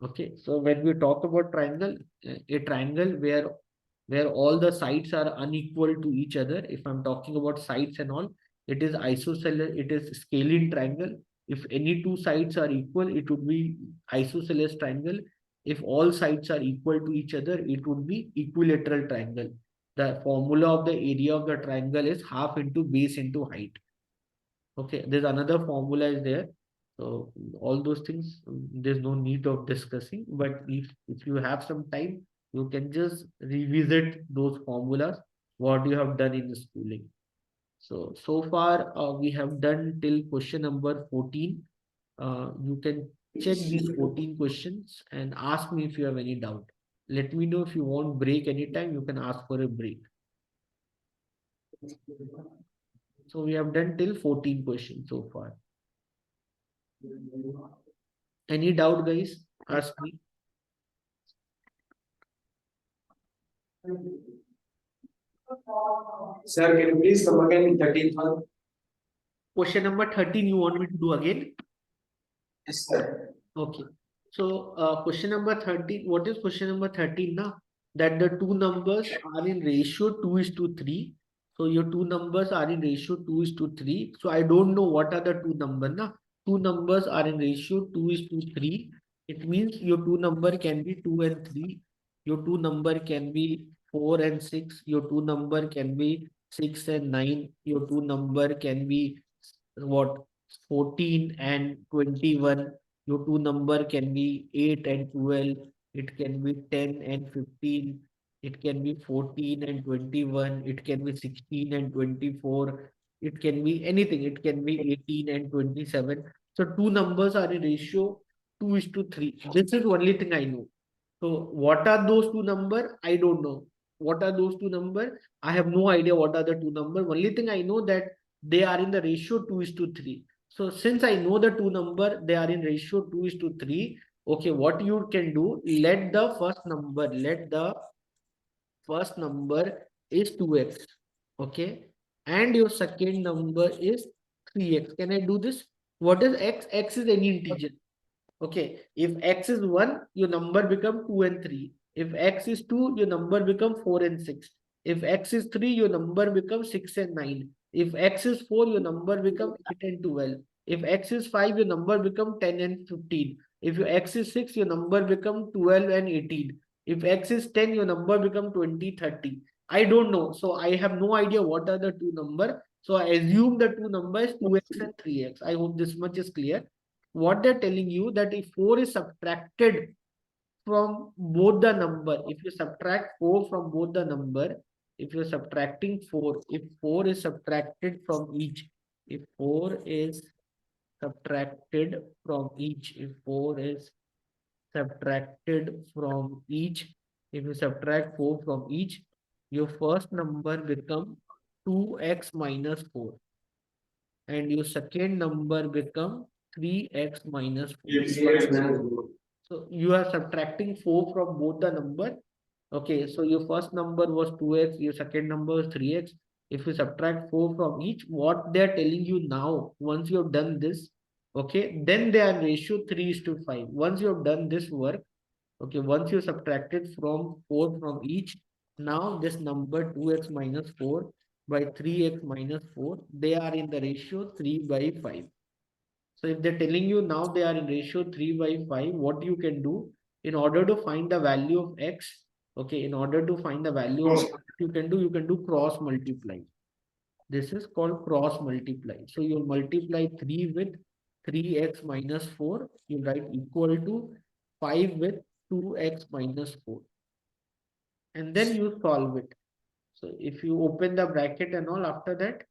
Okay, so when we talk about triangle, a triangle where all the sides are unequal to each other. If I'm talking about sides and all, it is isosceles, it is scalene triangle. If any two sides are equal, it would be isosceles triangle. If all sides are equal to each other, it would be equilateral triangle. The formula of the area of the triangle is half into base into height. Okay, there's another formula is there. So all those things, there's no need of discussing. But if you have some time, you can just revisit those formulas, what you have done in the schooling. So far, we have done till question number 14. You can check these 14 questions and ask me if you have any doubt. Let me know if you want break anytime, you can ask for a break. So we have done till 14 questions so far. Any doubt, guys? Ask me. Sir, can you please come again in 13th one? Question number 13, you want me to do again? Yes, sir. Okay. So question number 13, what is question number 13 now? That the two numbers are in ratio 2:3. So your two numbers are in ratio 2:3. So I don't know what are the two numbers now. Two numbers are in ratio 2:3. It means your two number can be 2 and 3. Your two number can be 4 and 6. Your two number can be 6 and 9. Your two number can be what, 14 and 21. Your two number can be 8 and 12. It can be 10 and 15. It can be 14 and 21. It can be 16 and 24. It can be anything. It can be 18 and 27. So two numbers are in ratio 2:3. This is only thing I know. So what are those two numbers? I don't know. What are those two numbers? I have no idea what are the two numbers. Only thing I know that they are in the ratio 2:3. So since I know the two number, they are in ratio 2:3. Okay, what you can do, let the first number is 2x. Okay, and your second number is 3x. Can I do this? What is x? X is any integer. Okay, if x is 1, your number become 2 and 3. If x is 2, your number become 4 and 6. If x is 3, your number becomes 6 and 9. If x is 4, your number become 8 and 12. If x is 5, your number become 10 and 15. If your x is 6, your number become 12 and 18. If x is 10, your number become 20, 30. I don't know. So I have no idea what are the two number. So I assume the two numbers 2x and 3x. I hope this much is clear. What they're telling you that if 4 is subtracted from both the number, if you subtract 4 from both the number, if you're subtracting 4, if 4 is subtracted from each, if 4 is subtracted from each, if 4 is subtracted from each, if you subtract 4 from each, your first number become 2x minus 4 and your second number become 3x minus 4. So you are subtracting 4 from both the number. Okay, so your first number was 2x, your second number was 3x. If you subtract 4 from each, what they're telling you now, once you've done this, okay, then they are ratio 3:5. Once you've done this work, okay, once you subtracted from 4 from each, now this number 2x minus 4 by 3x minus 4, they are in the ratio 3/5. So if they're telling you now they are in ratio 3/5, what you can do in order to find the value of x, okay, in order to find the value of x, you can do cross multiply. This is called cross multiply. So you multiply 3 with 3x minus 4, you write equal to 5 with 2x minus 4. And then you solve it. So if you open the bracket and all after that,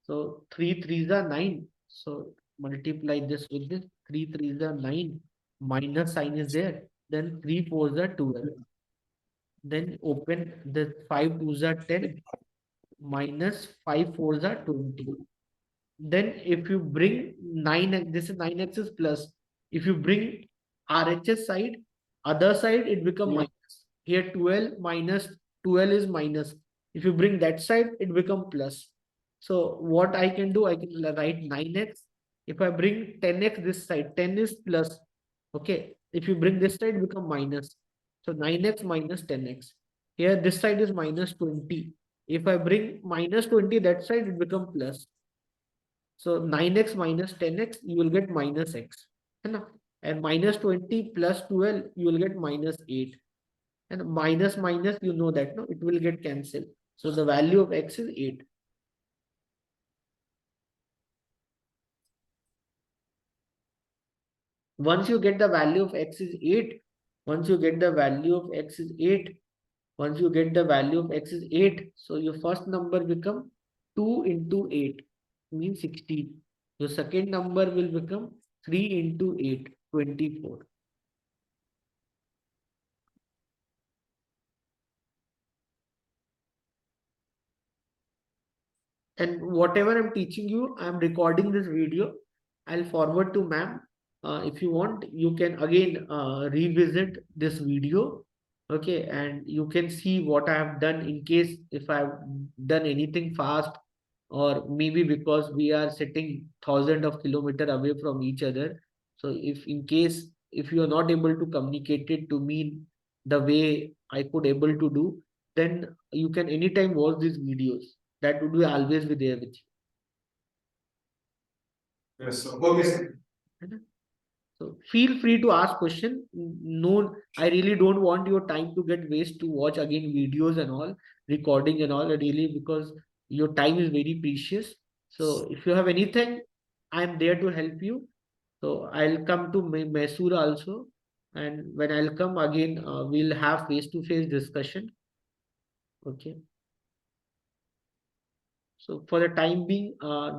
so 3 3s are 9. So multiply this with this, 3 3s are 9, minus sign is there. Then 3 4s are 12. Then open the 5 2s are 10, minus 5 4s are 20. Then if you bring 9, this is 9x is plus. If you bring RHS side, other side, it become minus. Here 12 minus 12 is minus. If you bring that side, it become plus. So what I can do, I can write 9x. If I bring 10x this side, 10 is plus. Okay. If you bring this side, it become minus. So 9x minus 10x. Here this side is minus 20. If I bring minus 20 that side, it become plus. So 9x minus 10x, you will get minus x. And minus 20 plus 12, you will get minus 8. And minus minus, you know that, no, it will get cancelled. So the value of x is 8. Once you get the value of x is 8, once you get the value of x is 8, once you get the value of x is 8, so your first number become 2 into 8, means 16. Your second number will become 3 into 8, 24. And whatever I'm teaching you, I'm recording this video. I'll forward to ma'am. If you want, you can again revisit this video. Okay, and you can see what I have done in case if I've done anything fast, or maybe because we are sitting thousands of kilometers away from each other. So if in case if you are not able to communicate it to me the way I could able to do, then you can anytime watch these videos. That would be always be there with Yes, sir. Okay, sir. you. So feel free to ask question. No, I really don't want your time to get waste to watch again videos and all, recording and all, really, because your time is very precious. So if you have anything, I'm there to help you. So I'll come to Mysore also. And when I'll come again, we'll have face-to-face discussion. Okay. So for the time being,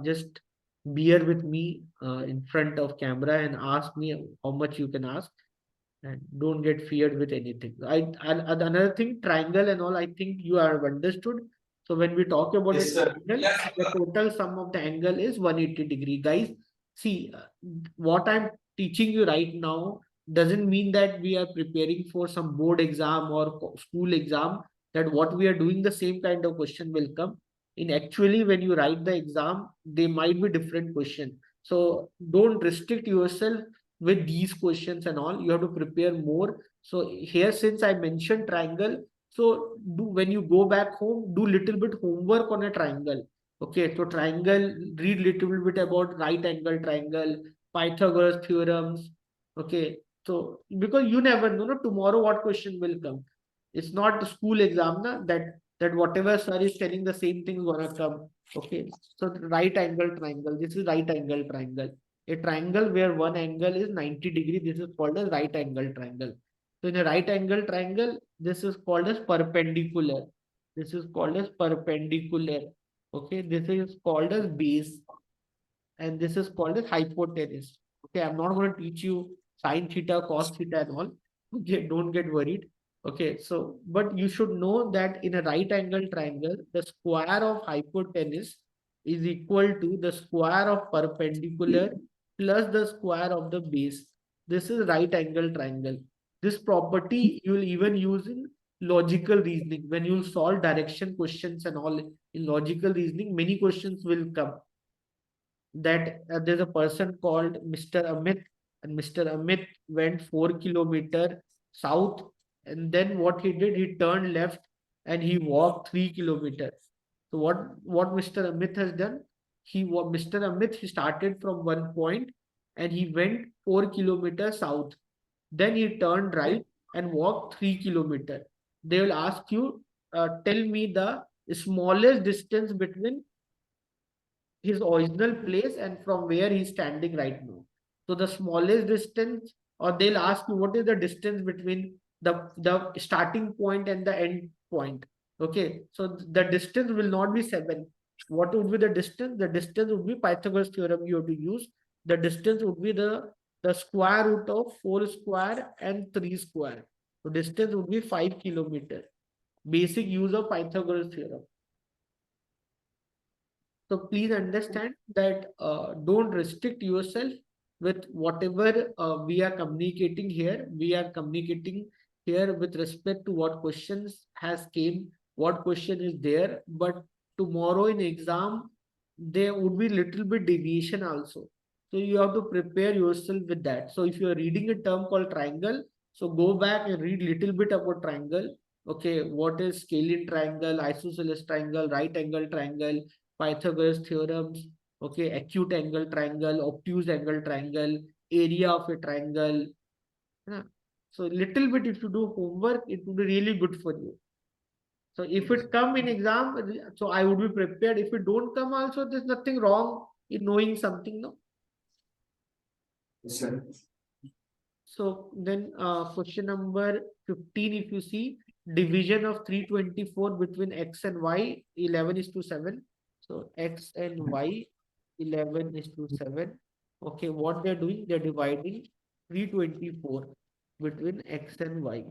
just bear with me in front of camera and ask me how much you can ask, and don't get feared with anything. Another thing, triangle and all, I think you have understood. So when we talk about a Yes, sir. triangle, Yes. the total sum of the angle is 180-degree. Guys, see, what I'm teaching you right now doesn't mean that we are preparing for some board exam or school exam, that what we are doing, the same kind of question will come. In actually, when you write the exam, they might be different question. So don't restrict yourself with these questions and all. You have to prepare more. So here, since I mentioned triangle, so do, when you go back home, do little bit homework on a triangle. Okay, so triangle, read little bit about right angle triangle, Pythagoras theorems. Okay, so because you never know, no, tomorrow what question will come. It's not the school exam, na, that whatever sir is telling, the same thing is gonna come. Okay, so the right angle triangle. This is right angle triangle. A triangle where one angle is 90-degree. This is called as right angle triangle. So in a right angle triangle, this is called as perpendicular. This is called as perpendicular. Okay, this is called as base, and this is called as hypotenuse. Okay, I'm not going to teach you sine theta, cos theta, and all. Okay, don't get worried. Okay, so but you should know that in a right angle triangle, the square of hypotenuse is equal to the square of perpendicular plus the square of the base. This is right angle triangle. This property you will even use in logical reasoning. When you solve direction questions and all in logical reasoning, many questions will come that there's a person called Mr. Amit, and Mr. Amit went 4 kilometer south, and then what he did, he turned left and he walked 3 kilometers. So what Mr. Amit has done, Mr. Amit, he started from one point and he went 4 kilometers south. Then he turned right and walked 3 kilometers. They will ask you, tell me the smallest distance between his original place and from where he's standing right now. So the smallest distance, or they'll ask you what is the distance between the starting point and the end point. Okay, so the distance will not be 7. What would be the distance? The distance would be Pythagoras theorem you have to use. The distance would be the square root of 4 square and 3 square. So distance would be 5 kilometers. Basic use of Pythagoras theorem. So please understand that don't restrict yourself with whatever we are communicating here. We are communicating here with respect to what questions has came, what question is there. But tomorrow in exam, there would be little bit deviation also. So you have to prepare yourself with that. So if you are reading a term called triangle, so go back and read little bit about triangle. Okay, what is scalene triangle, isosceles triangle, right angle triangle, Pythagoras theorems, okay, acute angle triangle, obtuse angle triangle, area of a triangle. Yeah. So little bit if you do homework, it would be really good for you. So if it come in exam, so I would be prepared. If it don't come also, there's nothing wrong in knowing something, no? Yes, sir. So then question number 15, if you see, division of 324 between x and y, 11:7. So x and y, 11:7. Okay, what they're doing, they're dividing 324 between x and y.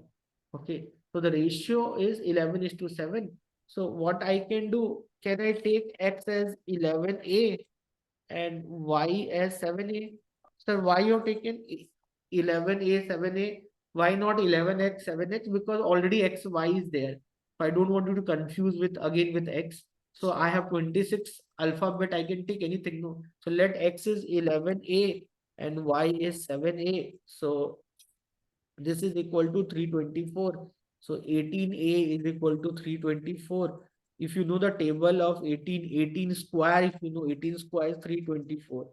Okay, so the ratio is 11:7. So what I can do, can I take x as 11a and y as 7a? Sir, why you have taken 11a, 7a? Why not 11x, 7x? Because already xy is there. So I don't want you to confuse with again with x. So I have 26 alphabet. I can take anything. No. So let x is 11a and y is 7a. So This is equal to 324. So 18A is equal to 324. If you know the table of 18 square, if you know 18 square is 324.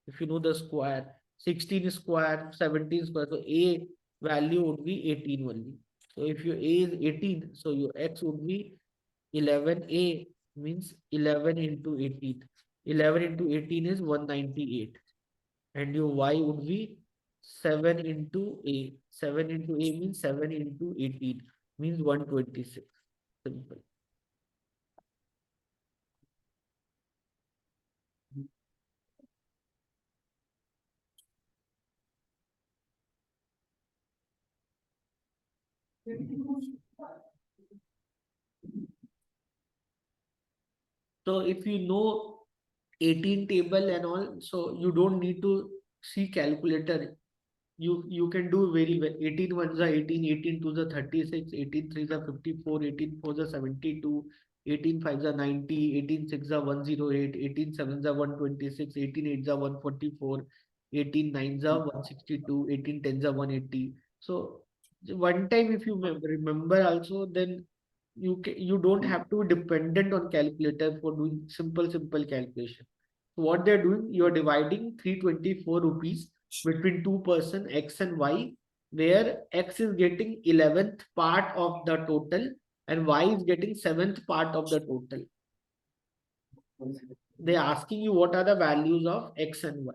If you know the square, 16 square, 17 square. So A value would be 18 only. So if your A is 18, so your X would be 11A, means 11 into 18. 11 into 18 is 198. And your Y would be 7 into A. 7 into A means 7 into 18, means 126. Simple. So if you know 18 table and all, so you don't need to see calculator. You can do very well. 18 ones are 18, 18 twos are 36, 18 threes are 54, 18 fours are 72, 18 fives are 90, 18 sixes are 108, 18 sevens are 126, 18 eights are 144, 18 nines are 162, 18 tens are 180. So one time if you remember also, then you don't have to be dependent on calculator for doing simple calculation. So what they're doing, you're dividing 324 rupees between two person X and Y, where X is getting 11th part of the total and Y is getting 7th part of the total. They're asking you what are the values of X and Y.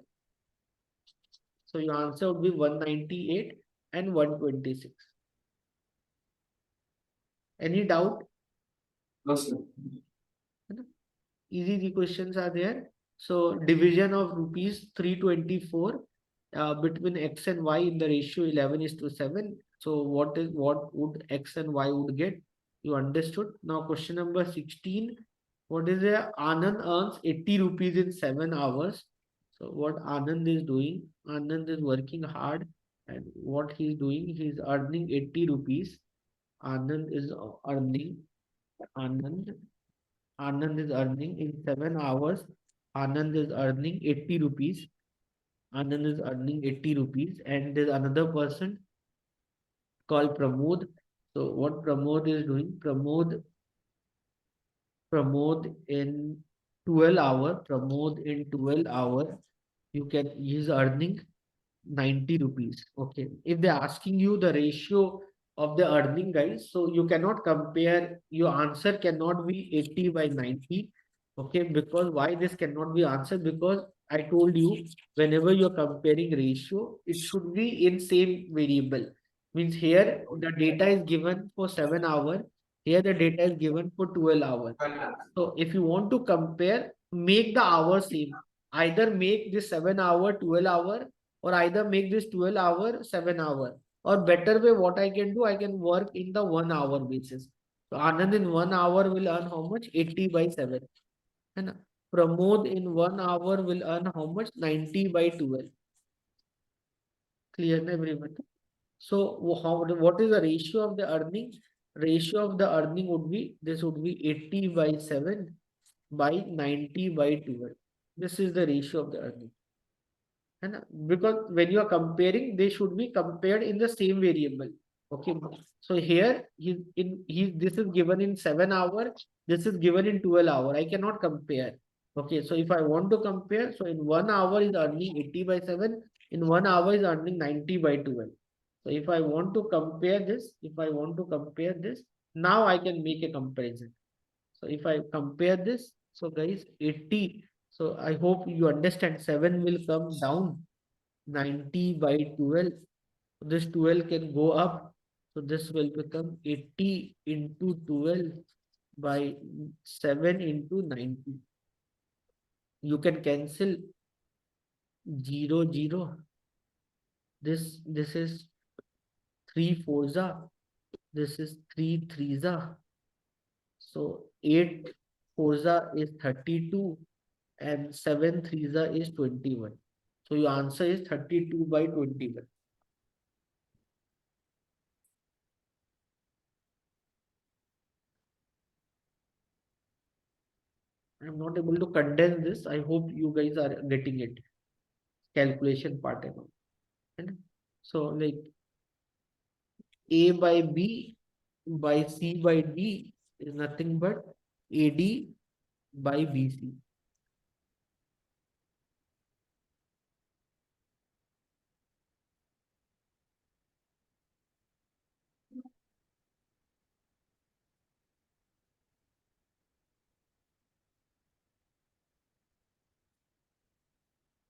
So your answer would be 198 and 126. Any doubt? No, sir. Easy questions are there. So division of rupees 324 between X and Y in the ratio 11:7. So what would X and Y would get? You understood. Now question number 16. What is there? Anand earns 80 rupees in 7 hours. So what Anand is doing? Anand is working hard, and what he's doing, he's earning 80 rupees. Anand is earning Anand Anand is earning in 7 hours. Anand is earning 80 rupees. Anand is earning 80 rupees. And there's another person called Pramod. So what Pramod is doing? Pramod in 12 hour. Pramod in 12 hour. He's earning 90 rupees. Okay. If they're asking you the ratio of the earning, guys, so you cannot compare, your answer cannot be 80 by 90. Okay, because why this cannot be answered? Because I told you, whenever you're comparing ratio, it should be in same variable. Means here the data is given for 7 hours, here the data is given for 12 hours. So if you want to compare, make the hour same. Either make this 7 hour, 12 hour, or either make this 12 hour, 7 hour. Or better way, what I can do, I can work in the 1 hour basis. So Anand in 1 hour will earn how much? 80 by 7. And Pramod in 1 hour will earn how much? 90 by 12. Clear na everyone? So what is the ratio of the earning? Ratio of the earning would be, this would be 80 by 7 by 90 by 12. This is the ratio of the earning. And because when you are comparing, they should be compared in the same variable. Okay. So here this is given in 7 hours, this is given in 12 hours. I cannot compare. Okay, so if I want to compare, so in 1 hour is earning 80 by 7, in 1 hour is earning 90 by 12. So if I want to compare this, now I can make a comparison. So if I compare this, so guys, 80. So I hope you understand 7 will come down, 90 by 12. This 12 can go up. So this will become 80 into 12 by 7 into 90. You can cancel 0, 0. This is 3 fours are. This is 3 threes are. So 8 fours are is 32 and 7 threes are is 21. So your answer is 32 by 21. I'm not able to condense this. I hope you guys are getting it. Calculation part and all. And so like A by B by C by D is nothing but AD by BC.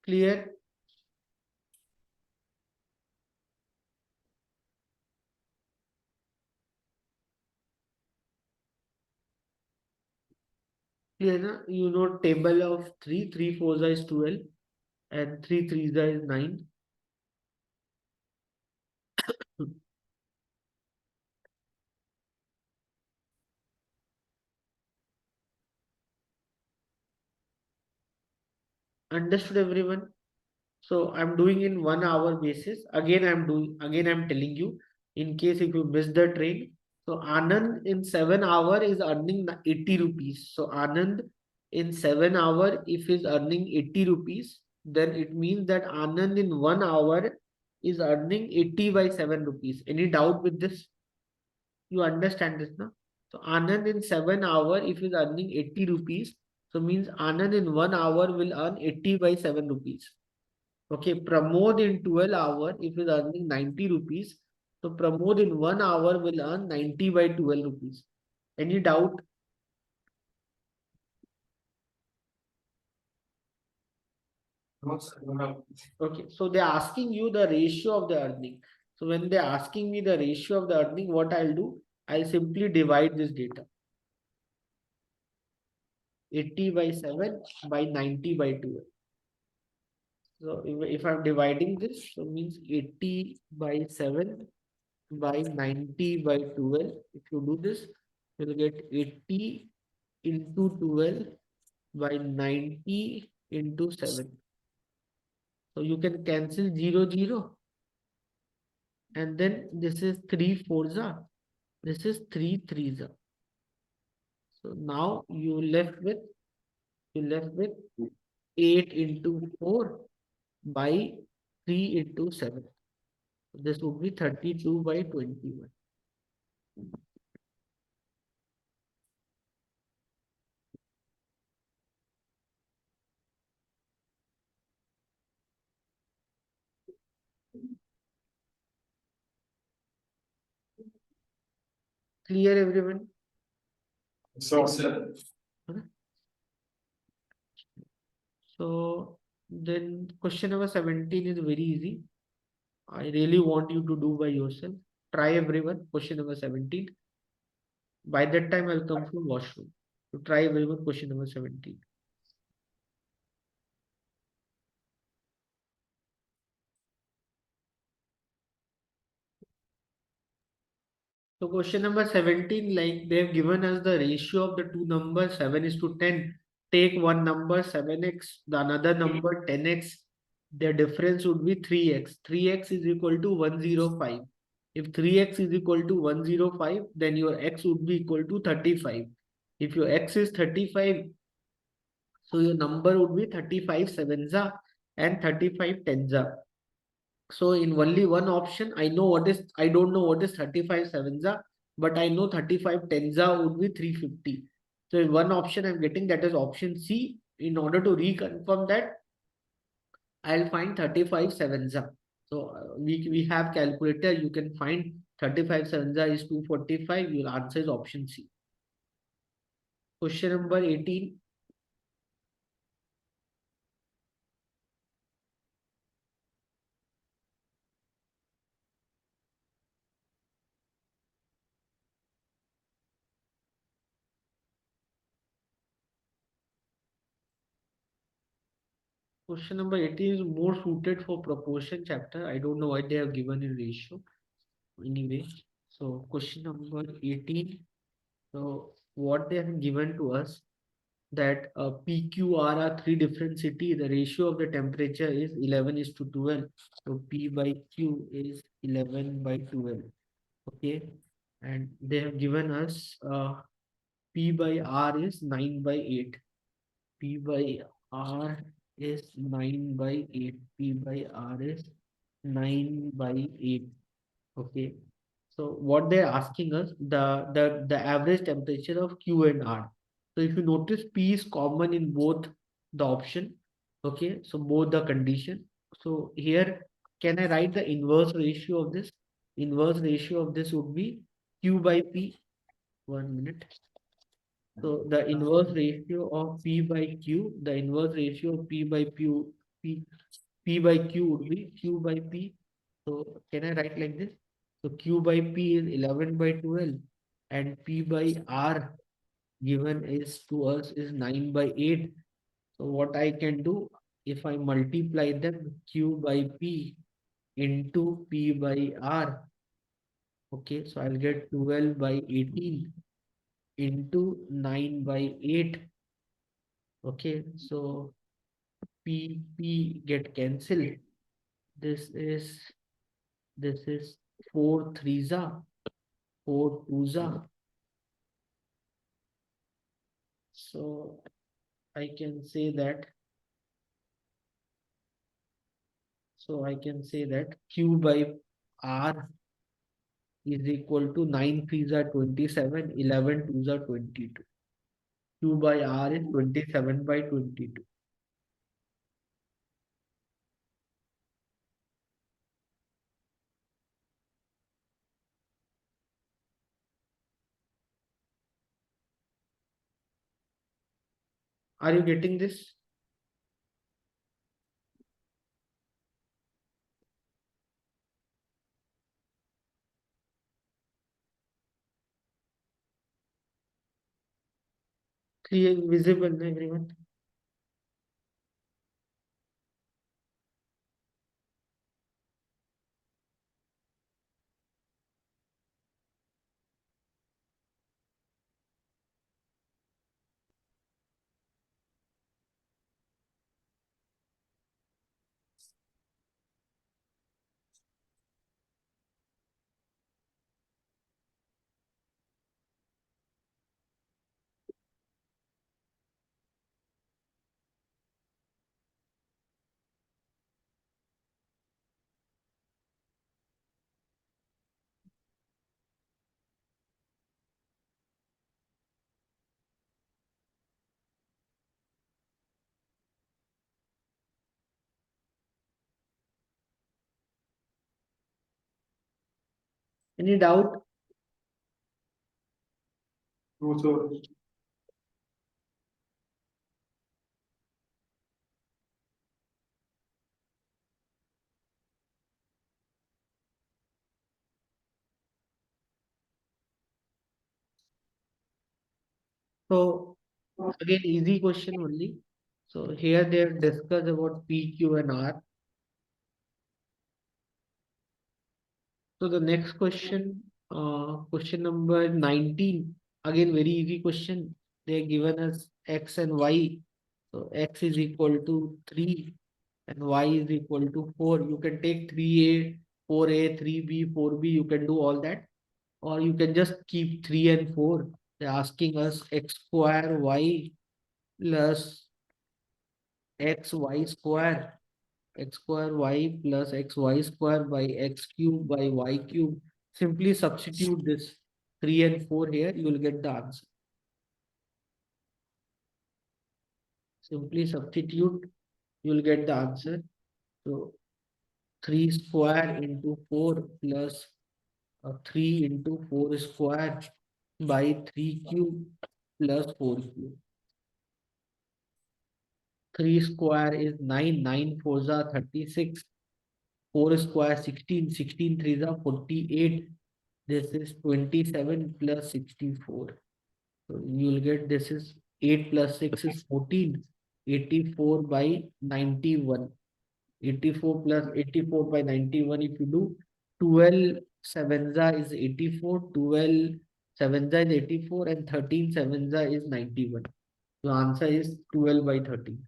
Clear? Clear, na? You know table of 3, 3 fours is 12 and 3 threes is 9. Understood everyone? So I'm doing in 1 hour basis. Again I'm telling you, in case if you miss the train. So Anand in 7 hours is earning 80 rupees. So Anand in 7 hours, if he's earning 80 rupees, then it means that Anand in 1 hour is earning 80 by 7 rupees. Any doubt with this? You understand this now? So Anand in 7 hours, if he's earning 80 rupees, so means Anand in 1 hour will earn 80 by 7 rupees. Okay, Pramod in 12 hours, if he's earning 90 rupees, so Pramod in 1 hour will earn 90 by 12 rupees. Any doubt? No, sir, no. Okay, so they're asking you the ratio of the earning. So when they're asking me the ratio of the earning, what I'll do? I'll simply divide this data. 80 by 7 by 90 by 12. So if I'm dividing this, so means 80 by 7 by 90 by 12. If you do this, you'll get 80 into 12 by 90 into 7. So you can cancel 0, 0. And then this is 3 fours. This is 3 threes. So now you left with 8 into 4 by 3 into 7. This would be 32 by 21. Clear everyone? So, sir. So then question number 17 is very easy. I really want you to do by yourself. Try everyone. Question number 17. By that time, I'll come from washroom. So try everyone. Question number 17. So question number 17, like they've given us the ratio of the two numbers 7 is to 10. Take one number 7x, the another number 10x. Their difference would be 3x. 3x is equal to 105. If 3x is equal to 105, then your x would be equal to 35. If your x is 35, so your number would be 35 sevens are and 35 tens are. So in only one option, I don't know what is 35 sevens are, but I know 35 tens are would be 350. So in one option I'm getting, that is option C. In order to reconfirm that, I'll find 35 sevens are. So we have calculator, you can find 35 sevens are is 245. Your answer is option C. Question number 18. Question number 18 is more suited for proportion chapter. I don't know why they have given in ratio. Anyway, so question number 18. So what they have given to us, that PQR are three different city. The ratio of the temperature is 11 is to 12. So P by Q is 11 by 12. Okay. And they have given us P by R is 9 by 8. P by R is 9 by 8. P by R is 9 by 8. Okay. So what they're asking us, the average temperature of Q and R. So if you notice, P is common in both the option. Okay, so both the condition. So here, can I write the inverse ratio of this? Inverse ratio of this would be Q by P. 1 minute. So the inverse ratio of P by Q, the inverse ratio of P, P by Q would be Q by P. So can I write like this? So Q by P is 11 by 12 and P by R given is to us is 9 by 8. So what I can do, if I multiply them, Q by P into P by R, okay, so I'll get 12 by 18 into 9 by 8. Okay, so P get cancelled. This is this is 4 threes are 4 twos are. So I can say that I can say that Q by R is equal to 9 threes are 27, 11 twos are 22. Q by R is 27 by 22. Are you getting this? Clear, visible, everyone? Any doubt? No, sir. So again, easy question only. So here they have discussed about P, Q, and R. So the next question, question number 19, again very easy question. They have given us X and Y. So X is equal to 3 and Y is equal to 4. You can take 3A, 4A, 3B, 4B, you can do all that. Or you can just keep 3 and 4. They're asking us X square Y plus XY square. X square y plus xy square by x cube by y cube. Simply substitute this 3 and 4 here, you will get the answer. Simply substitute, you will get the answer. So 3 square into 4 plus 3 into 4 square by 3 cube plus 4 cube. 3 square is 9, 9 fours are 36. 4 square 16, 16 threes are 48. This is 27 plus 64. So you will get this is 8 plus 6 is 14. 84 by 91. 84 plus 84 by 91. If you do 12 sevenza is 84. 12 sevenza is 84 and 13 sevenza is 91. The answer is 12 by 13.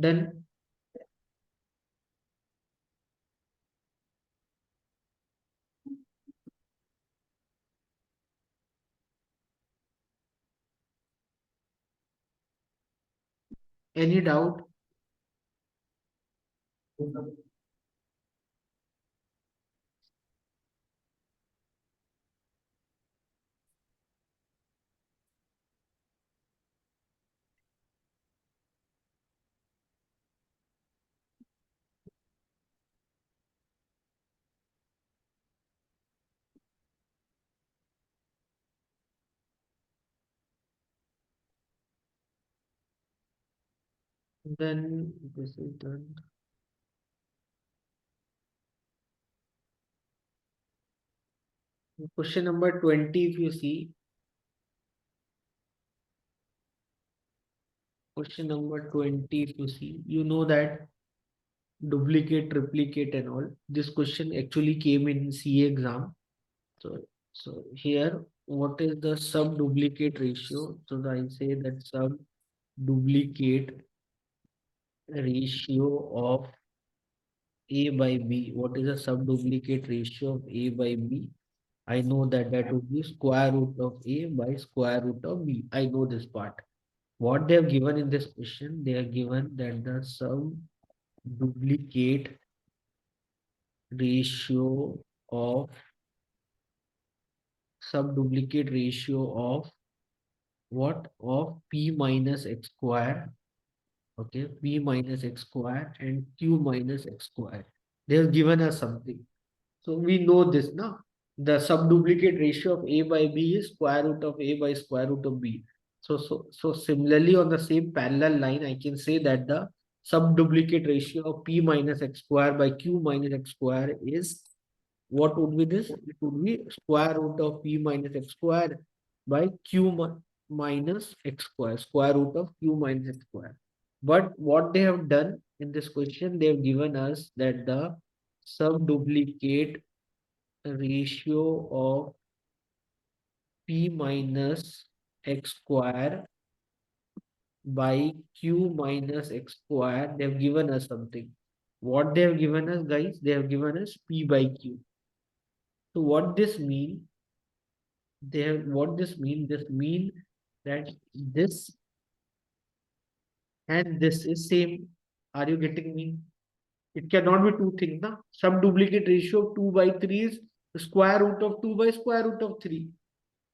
Done. Any doubt? Then this is done. Question number 20, if you see, question number 20, if you see, you know that duplicate, triplicate and all. This question actually came in CA exam. So here, what is the sub duplicate ratio? So I say that sub duplicate ratio of A by B. What is the sub duplicate ratio of A by B? I know that that would be square root of A by square root of B. I know this part. What they have given in this question, they have given that the sub duplicate ratio of what? Of P minus X square. Okay, P minus X square and Q minus X square. They have given us something. So we know this now. The subduplicate ratio of A by B is square root of A by square root of B. So similarly on the same parallel line, I can say that the subduplicate ratio of P minus X square by Q minus X square is, what would be this? It would be square root of P minus X square by minus X square, square root of Q minus X square. But what they have done in this question, they have given us that the subduplicate ratio of P minus X square by Q minus X square, they have given us something. What they have given us, guys? They have given us P by Q. So what this mean? They have what this mean? This mean that this and this is same. Are you getting me? It cannot be two things, na? Some duplicate ratio of 2 by 3 is square root of 2 by square root of 3.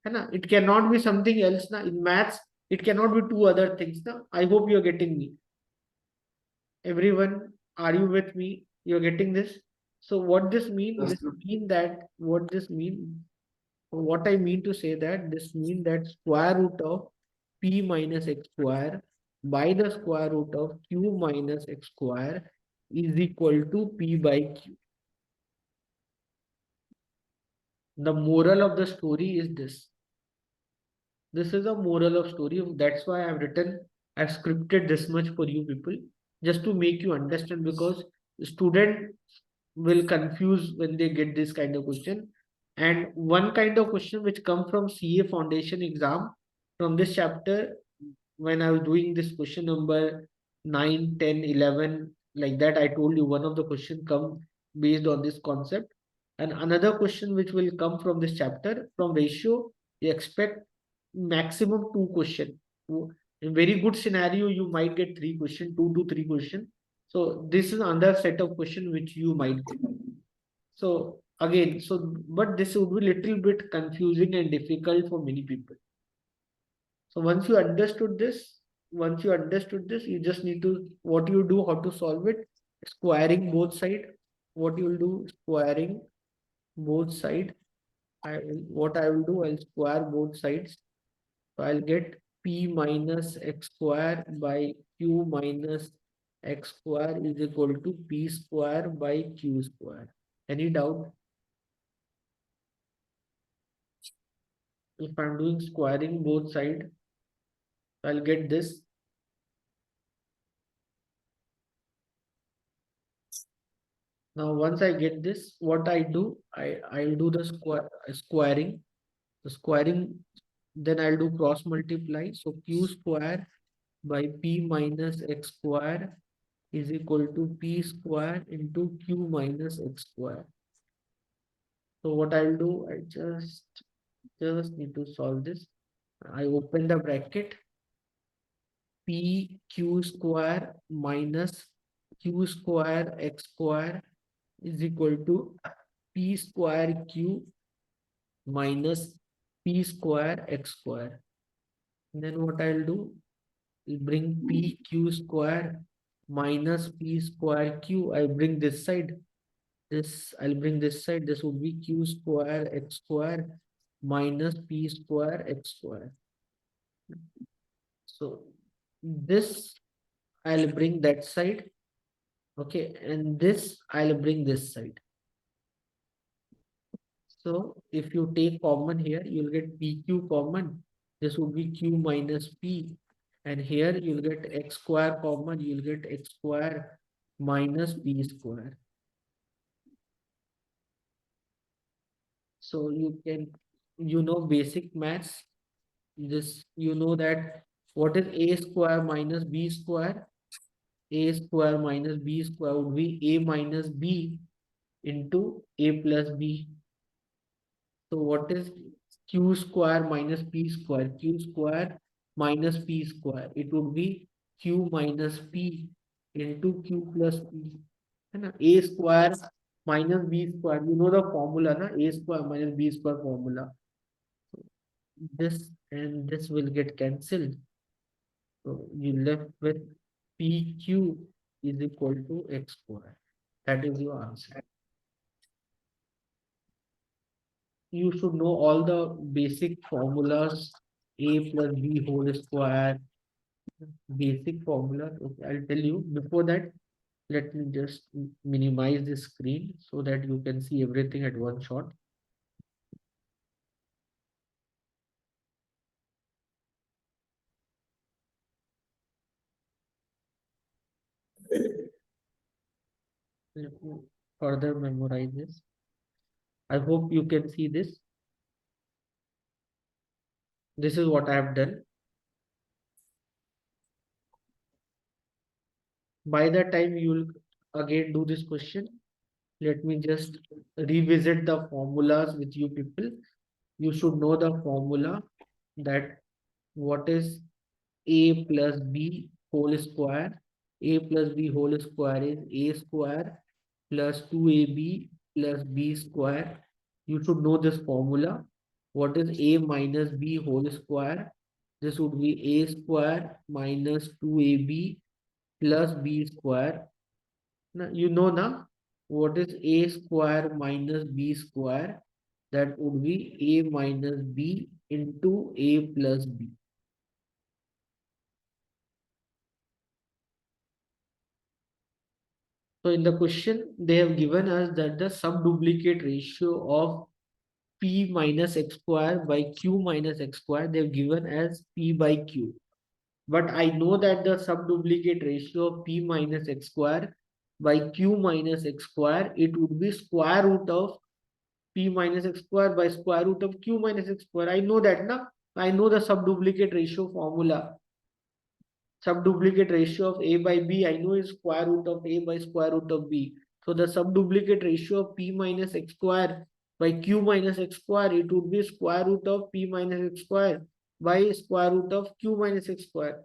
है ना? It cannot be something else, na? In maths, it cannot be two other things, na? I hope you're getting me. Everyone, are you with me? You're getting this? So what this mean? This mean that what this mean? What I mean to say that this mean that square root of P minus X square by the square root of Q minus X square is equal to P by Q. The moral of the story is this. This is a moral of story. That's why I've written, I've scripted this much for you people, just to make you understand, because student will confuse when they get this kind of question. And one kind of question which come from CA foundation exam from this chapter, when I was doing this question number 9, 10, 11, like that, I told you one of the question come based on this concept. And another question which will come from this chapter from ratio, you expect maximum 2 question. In very good scenario, you might get 3 question, 2 to 3 question. So this is another set of question which you might get. So again, but this would be little bit confusing and difficult for many people. So once you understood this, you just need to, what you do, how to solve it, squaring both side. What you will do, squaring both side. What I will do, I'll square both sides. So I'll get P minus X square by Q minus X square is equal to P square by Q square. Any doubt? If I'm doing squaring both sides, I'll get this. Now, once I get this, what I do, I'll do the squaring. The squaring, then I'll do cross multiply. So Q square by P minus X square is equal to P square into Q minus X square. So what I'll do, I just need to solve this. I open the bracket PQ square minus Q square X square is equal to P square Q minus P square X square. Then what I'll do, I'll bring PQ square minus P square Q. I bring this side. I'll bring this side. This would be Q square X square minus P square X square. So this I'll bring that side. Okay, and this I'll bring this side. So if you take common here, you'll get PQ common. This would be Q minus P. And here you'll get X square common. You'll get X square minus P square. So you know basic maths. You know that what is A square minus B square? A square minus B square would be A minus B into A plus B. So what is Q square minus P square? Q square minus P square. It would be Q minus P into Q plus P. है ना? A square minus B square. You know the formula, na? A square minus B square formula. This and this will get cancelled. So you left with PQ is equal to X square. That is your answer. You should know all the basic formulas, A plus B whole square, basic formula. Okay, I'll tell you. Before that, let me just minimize the screen so that you can see everything at one shot. Let me further memorize this. I hope you can see this. This is what I have done. By the time you will again do this question, let me just revisit the formulas with you people. You should know the formula that what is A plus B whole square. A plus B whole square is A square plus 2AB plus B square. You should know this formula. What is A minus B whole square? This would be A square minus 2AB plus B square. Now, you know now what is A square minus B square? That would be A minus B into A plus B. So in the question, they have given us that the subduplicate ratio of P minus X square by Q minus X square, they've given as P by Q. But I know that the subduplicate ratio of P minus X square by Q minus X square, it would be square root of P minus X square by square root of Q minus X square. I know that, na? I know the subduplicate ratio formula. Subduplicate ratio of A by B, I know is square root of A by square root of B. So the subduplicate ratio of P minus X square by Q minus X square, it would be square root of P minus X square by square root of Q minus X square.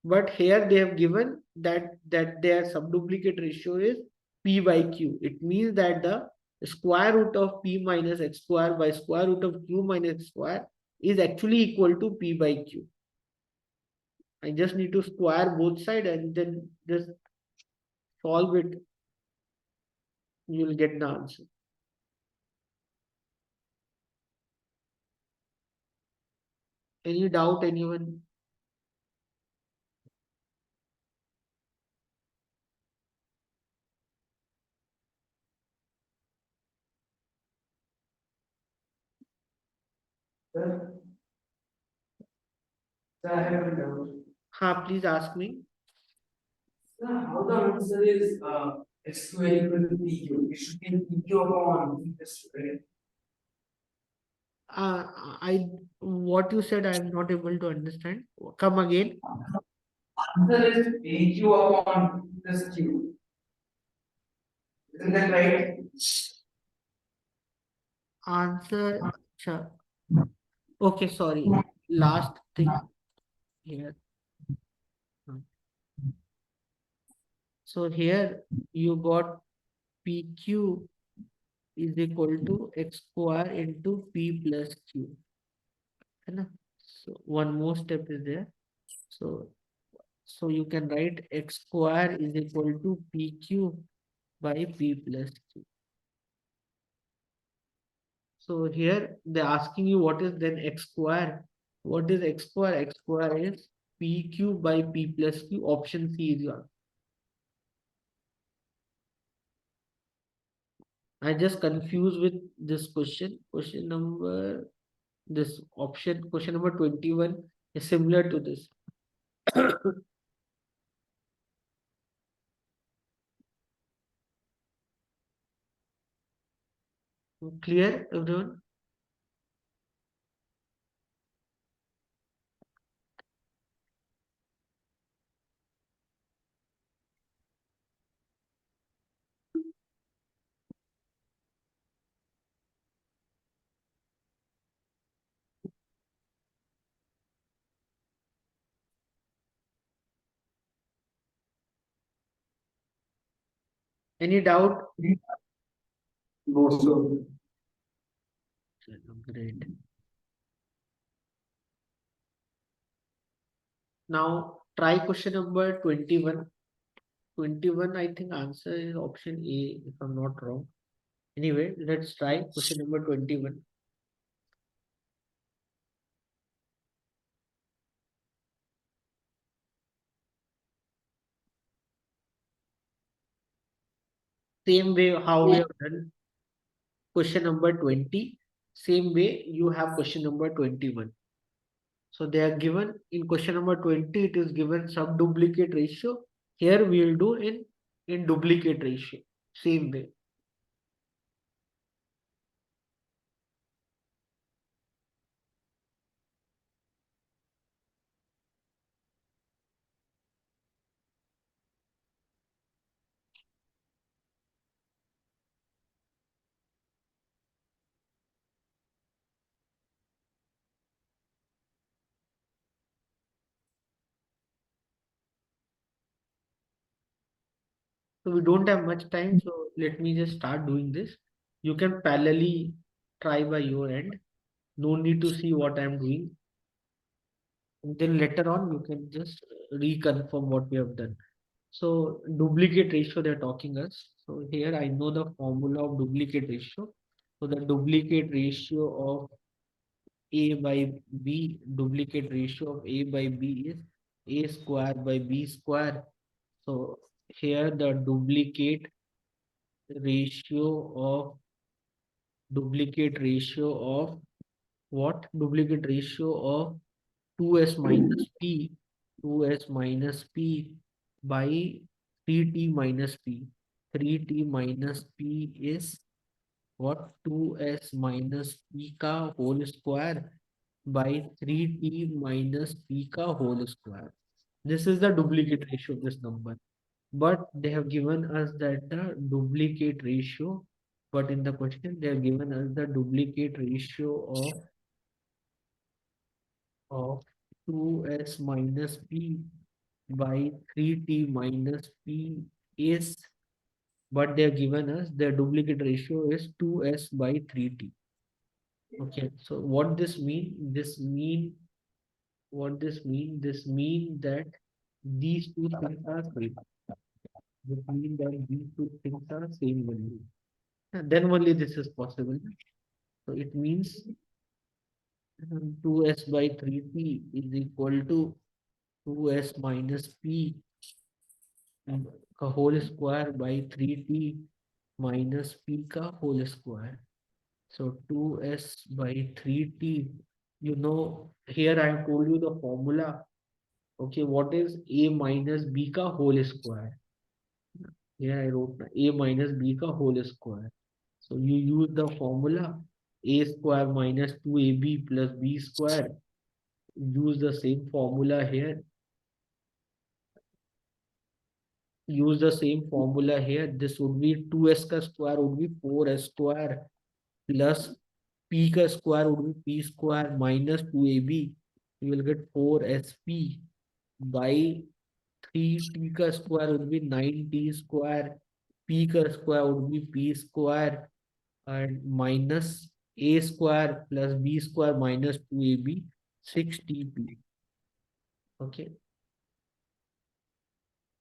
But here they have given that their subduplicate ratio is P by Q. It means that the square root of P minus X square by square root of Q minus X square is actually equal to P by Q. I just need to square both sides and then just solve it. You will get the answer. Any doubt, anyone? Sir, I have a doubt. Please ask me. Sir, how the answer is x square equal to PQ? It should be PQ upon P plus 2, right? I what you said, I am not able to understand. Come again. Answer is PQ upon P plus Q. Isn't that right? Answer. Sure. Okay, sorry. Last thing here. So here you got PQ is equal to x square into P plus Q. है ना? So one more step is there. So you can write x square is equal to PQ by P plus Q. So here they're asking you what is then x square. What is x square? X square is PQ by P plus Q. Option C is your. I just confused with this question. Question number, this option, question number 21 is similar to this. Clear, everyone? Any doubt? No, sir. Great. Now try question number 21. 21, I think answer is option A, if I'm not wrong. Anyway, let's try question number 21. Same way how we have done question number 20. Same way you have question number 21. So they are given in question number 20, it is given sub duplicate ratio. Here we will do in duplicate ratio. Same way. So we don't have much time. So let me just start doing this. You can parallelly try by your end. No need to see what I'm doing. And then later on, you can just reconfirm what we have done. So duplicate ratio they're talking us. So here I know the formula of duplicate ratio. So the duplicate ratio of A by B, duplicate ratio of A by B is A square by B square. So here the ratio of duplicate ratio of what? Duplicate ratio of 2s minus p, 2s minus p by 3t minus p. 3t minus p is what? 2s minus p ka whole square by 3t minus p ka whole square. This is the duplicate ratio of this number. But they have given us that the duplicate ratio, but in the question they have given us the duplicate ratio of 2s minus p by 3t minus p is, but they have given us the duplicate ratio is 2s by 3t. Okay, so what this mean? What this mean? This mean that these two things are same. This mean that these two things are same value. And then only this is possible. So it means 2s by 3t is equal to 2s minus p का whole square by 3t minus p का whole square. So 2s by 3t, you know, here I have told you the formula. Okay, what is a minus b ka whole square? Here I wrote a minus b ka whole square. So you use the formula a square minus 2ab plus b square. Use the same formula here. Use the same formula here. This would be 2s ka square would be 4s square plus p ka square would be p square minus 2ab. You will get 4sp by 3t का square would be 9t square, p का square would be p square, and minus a square plus b square minus 2ab, 6tp. Okay,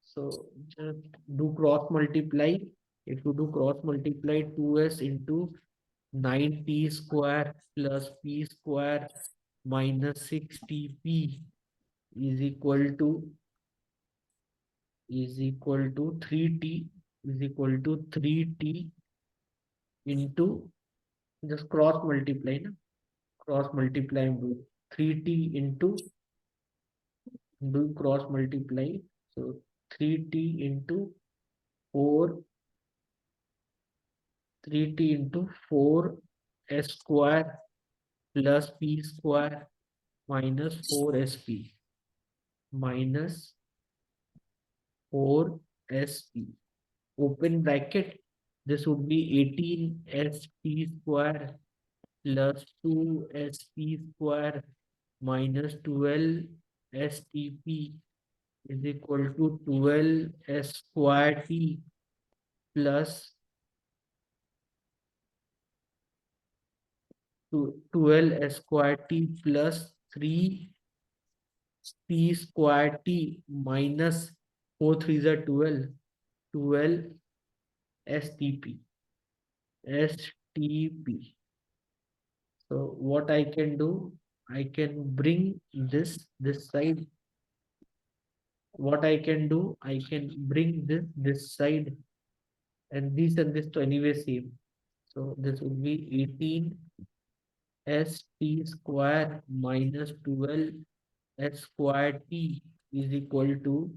so just do cross multiply. If you do cross multiply, 2s into 9t square plus p square minus 6tp is equal to 3t, is equal to 3t into, just cross multiply na, cross multiply and do 3t into, do cross multiply, so 3t into 4, 3t into 4 s square plus p square minus 4sp minus 4sp, open bracket, this would be 18sp square plus 2sp square minus 12stp is equal to 12s square t plus 12s square t plus 3p square t minus 4 3s are 12, 12 stp, stp. So what I can do, I can bring this side. What I can do, I can bring this side, and this to anyway same. So this would be 18 st square minus 12 s square t is equal to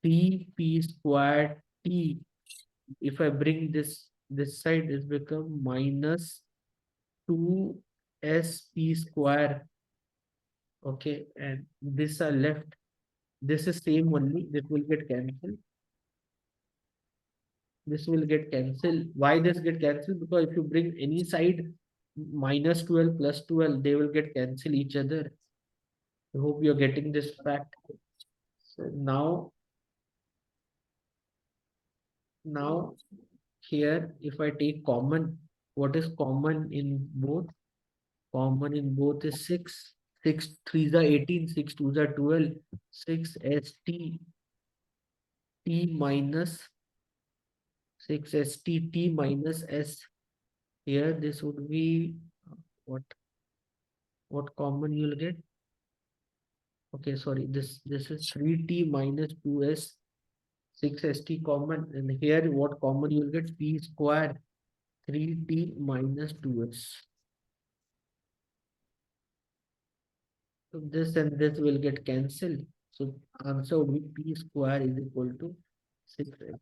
3p square t. If I bring this side, it's become minus 2 sp square. Okay, and this are left. This is same only. This will get cancelled. This will get cancelled. Why this get cancelled? Because if you bring any side minus 12 plus 12, they will get cancel each other. I hope you're getting this fact. So now here, if I take common, what is common in both? Common in both is 6. 6 3s are 18, 6 2s are 12, 6 st t minus 6 st t minus s. Here this would be what common you'll get. Okay, sorry, this is 3t minus 2s, 6st common, and here what common you'll get, p square 3t minus 2s. So this and this will get cancelled. So answer would be p square is equal to 6s.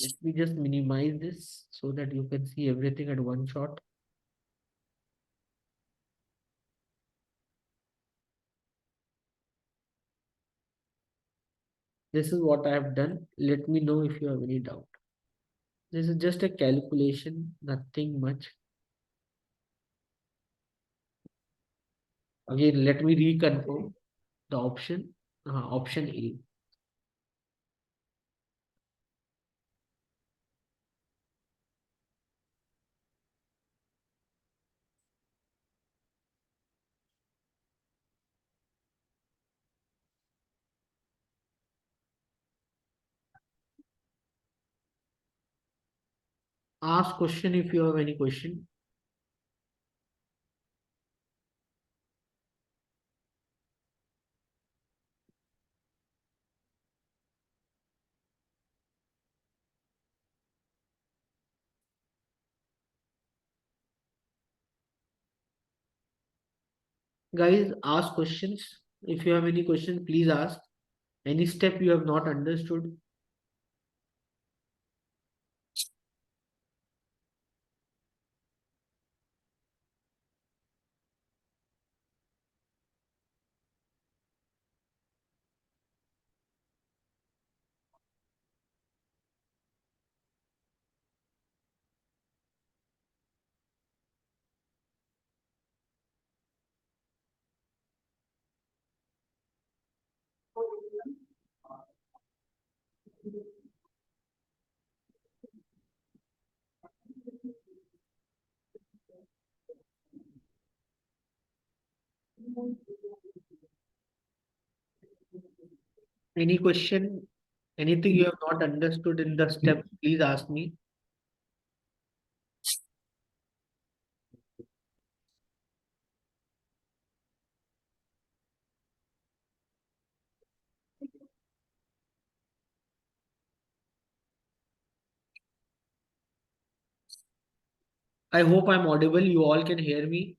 Let me just minimize this so that you can see everything at one shot. This is what I have done. Let me know if you have any doubt. This is just a calculation, nothing much. Again, let me reconfirm the option. Option A. Ask question if you have any question. Guys, ask questions. If you have any question, please ask. Any step you have not understood. Any question? Anything you have not understood in the step, please ask me. I hope I'm audible. You all can hear me.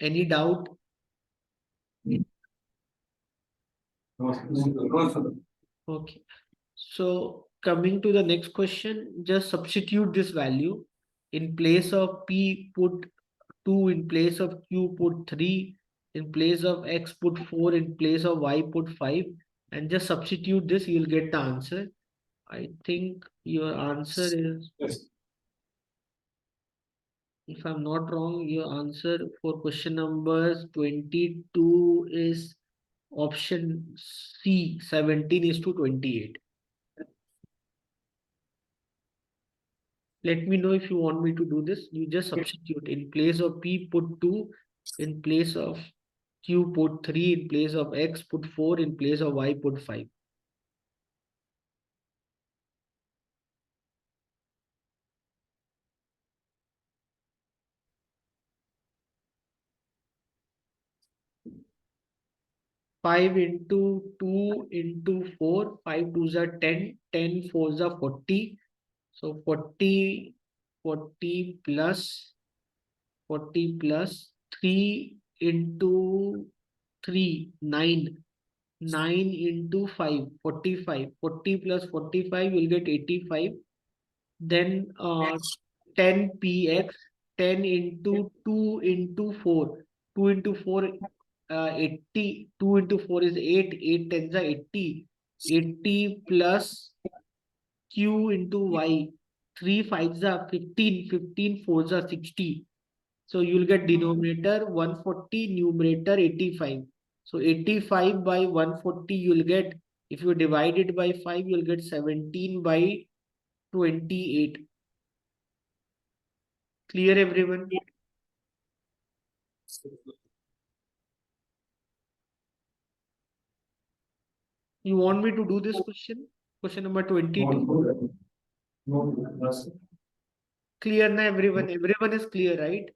Any doubt? Okay. So coming to the next question, just substitute this value. In place of P, put 2, in place of Q, put 3, in place of X, put 4, in place of Y, put 5, and just substitute this, you'll get the answer. I think your answer is, if I'm not wrong, your answer for question number 22 is option C, 17:28. Let me know if you want me to do this. You just substitute. In place of P, put 2. In place of Q, put 3. In place of X, put 4. In place of Y, put 5. Five into 2 into 4. 5 twos are 10. 10 fours are 40. So 40, 40 plus 3 into 3, 9. 9 into 5, 45. 40 plus 45 will get 85. Then 10 px, 10 into 2 into 4. 2 into 4, 80. 2 into 4 is 8. 8 tens are 80. 80 plus q into y. 3 fives are 15. 15 fours are 60. So you'll get denominator 140, numerator 85. So 85 by 140 you'll get, if you divide it by 5, you'll get 17 by 28. Clear everyone? You want me to do this question? Question number 22. Clear na everyone? Everyone is clear, right?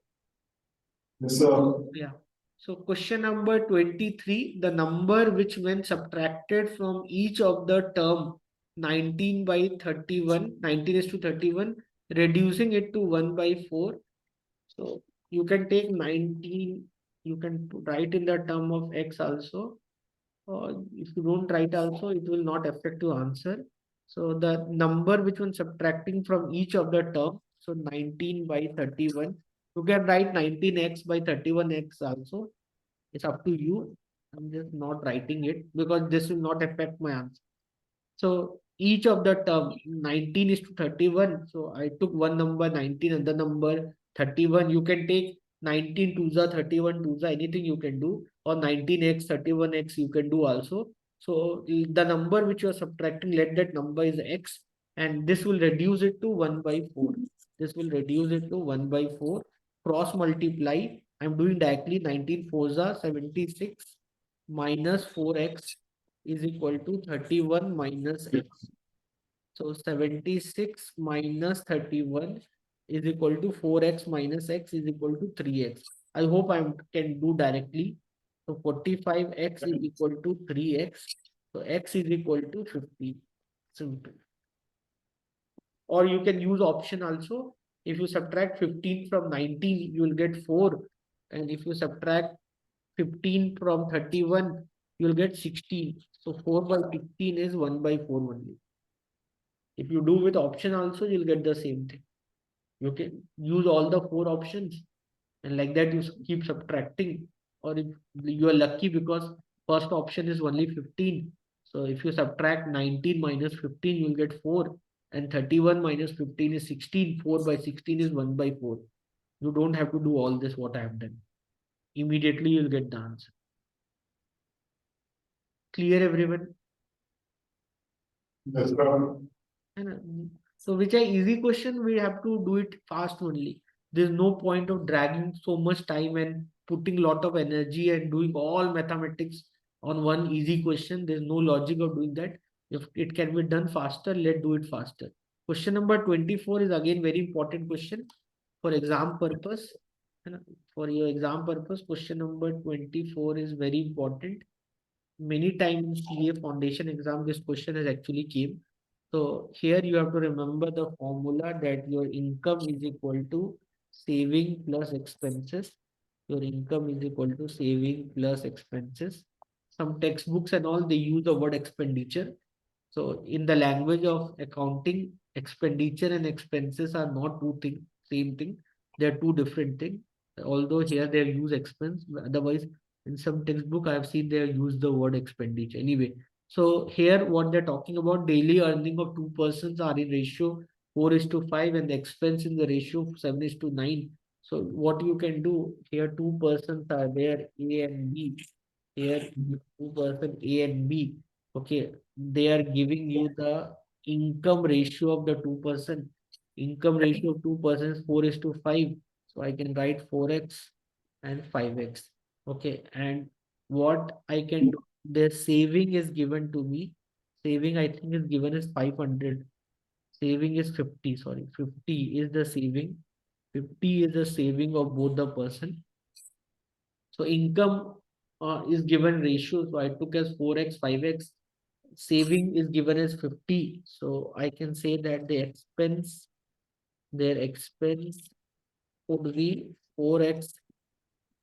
Yes, sir. Yeah. So question number 23, the number which when subtracted from each of the term 19 by 31, 19 is to 31, reducing it to 1 by 4. So you can take 19, you can write in the term of x also. Or if you don't write also, it will not affect your answer. So the number which one subtracting from each of the term, so 19 by 31, you can write 19x by 31x also. It's up to you. I'm just not writing it because this will not affect my answer. So each of the term 19 is to 31. So I took one number 19 and the number 31. You can take 19 twos are 31 twos are anything you can do, or 19x 31x you can do also. So the number which you are subtracting, let that number is x, and this will reduce it to 1 by 4. This will reduce it to 1 by 4. Cross multiply. I'm doing directly. 19 fours are 76 minus 4x is equal to 31 minus x. So 76 minus 31 is equal to 4x minus x is equal to 3x. I hope I can do directly. So 45x is equal to 3x. So x is equal to 50. Simple. Or you can use option also. If you subtract 15 from 19, you will get 4. And if you subtract 15 from 31, you'll get 16. So 4 by 16 is 1 by 4 only. If you do with option also, you'll get the same thing. You can use all the 4 options, and like that you keep subtracting. Or if you are lucky because first option is only 15. So if you subtract 19 minus 15, you'll get 4. And 31 minus 15 is 16. 4 by 16 is 1 by 4. You don't have to do all this what I have done. Immediately you'll get the answer. Clear everyone? Yes, sir. So which are easy question, we have to do it fast only. there's no point of dragging so much time and putting lot of energy and doing all mathematics on one easy question. There's no logic of doing that. If it can be done faster, let's do it faster. Question number 24 is again very important question for exam purpose. For your exam purpose, question number 24 is very important. Many times in CA foundation exam, this question has actually came. So here you have to remember the formula that your income is equal to saving plus expenses. Your income is equal to saving plus expenses. Some textbooks and all, they use the word expenditure. So in the language of accounting, expenditure and expenses are not same thing. They're two different things. Although here they use expense, otherwise in some textbook I have seen they use the word expenditure. Anyway, so here what they're talking about, daily earning of two persons are in ratio 4:5 and the expense in the ratio 7:9. So what you can do here, two persons are there, A and B. Here two person A and B. Okay, they are giving you the income ratio of the two person. Income ratio of two persons 4:5. So I can write 4x and 5x. Okay, and what I can do, the saving is given to me. Saving I think is given as 500. Saving is 50, sorry, 50 is the saving. 50 is the saving of both the person. So income is given ratio. So I took as 4x, 5x. Saving is given as 50. So I can say that their expense would be 4x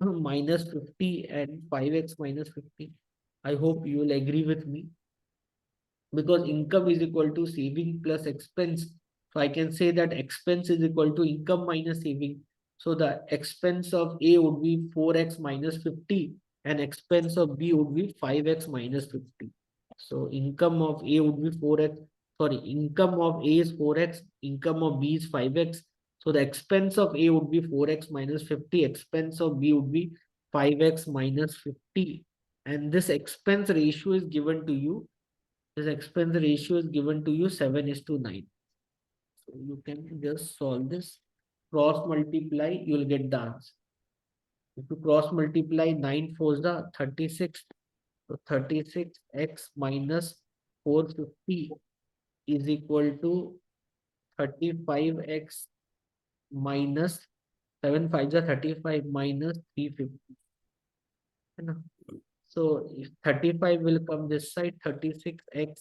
minus 50 and 5x minus 50. I hope you will agree with me, because income is equal to saving plus expense. So I can say that expense is equal to income minus saving. So the expense of A would be 4x minus 50 and expense of B would be 5x minus 50. So income of A would be 4x. Sorry, income of A is 4x, income of B is 5x. So the expense of A would be 4x minus 50, expense of B would be 5x minus 50. And this expense ratio is given to you. This expense ratio is given to you 7:9. So you can just solve this. Cross multiply, you will get the answer. If you cross multiply 9 4 the 36. So 36x minus 450 is equal to 35x minus 7 5 the 35 minus 350. So if 35 will come this side, 36x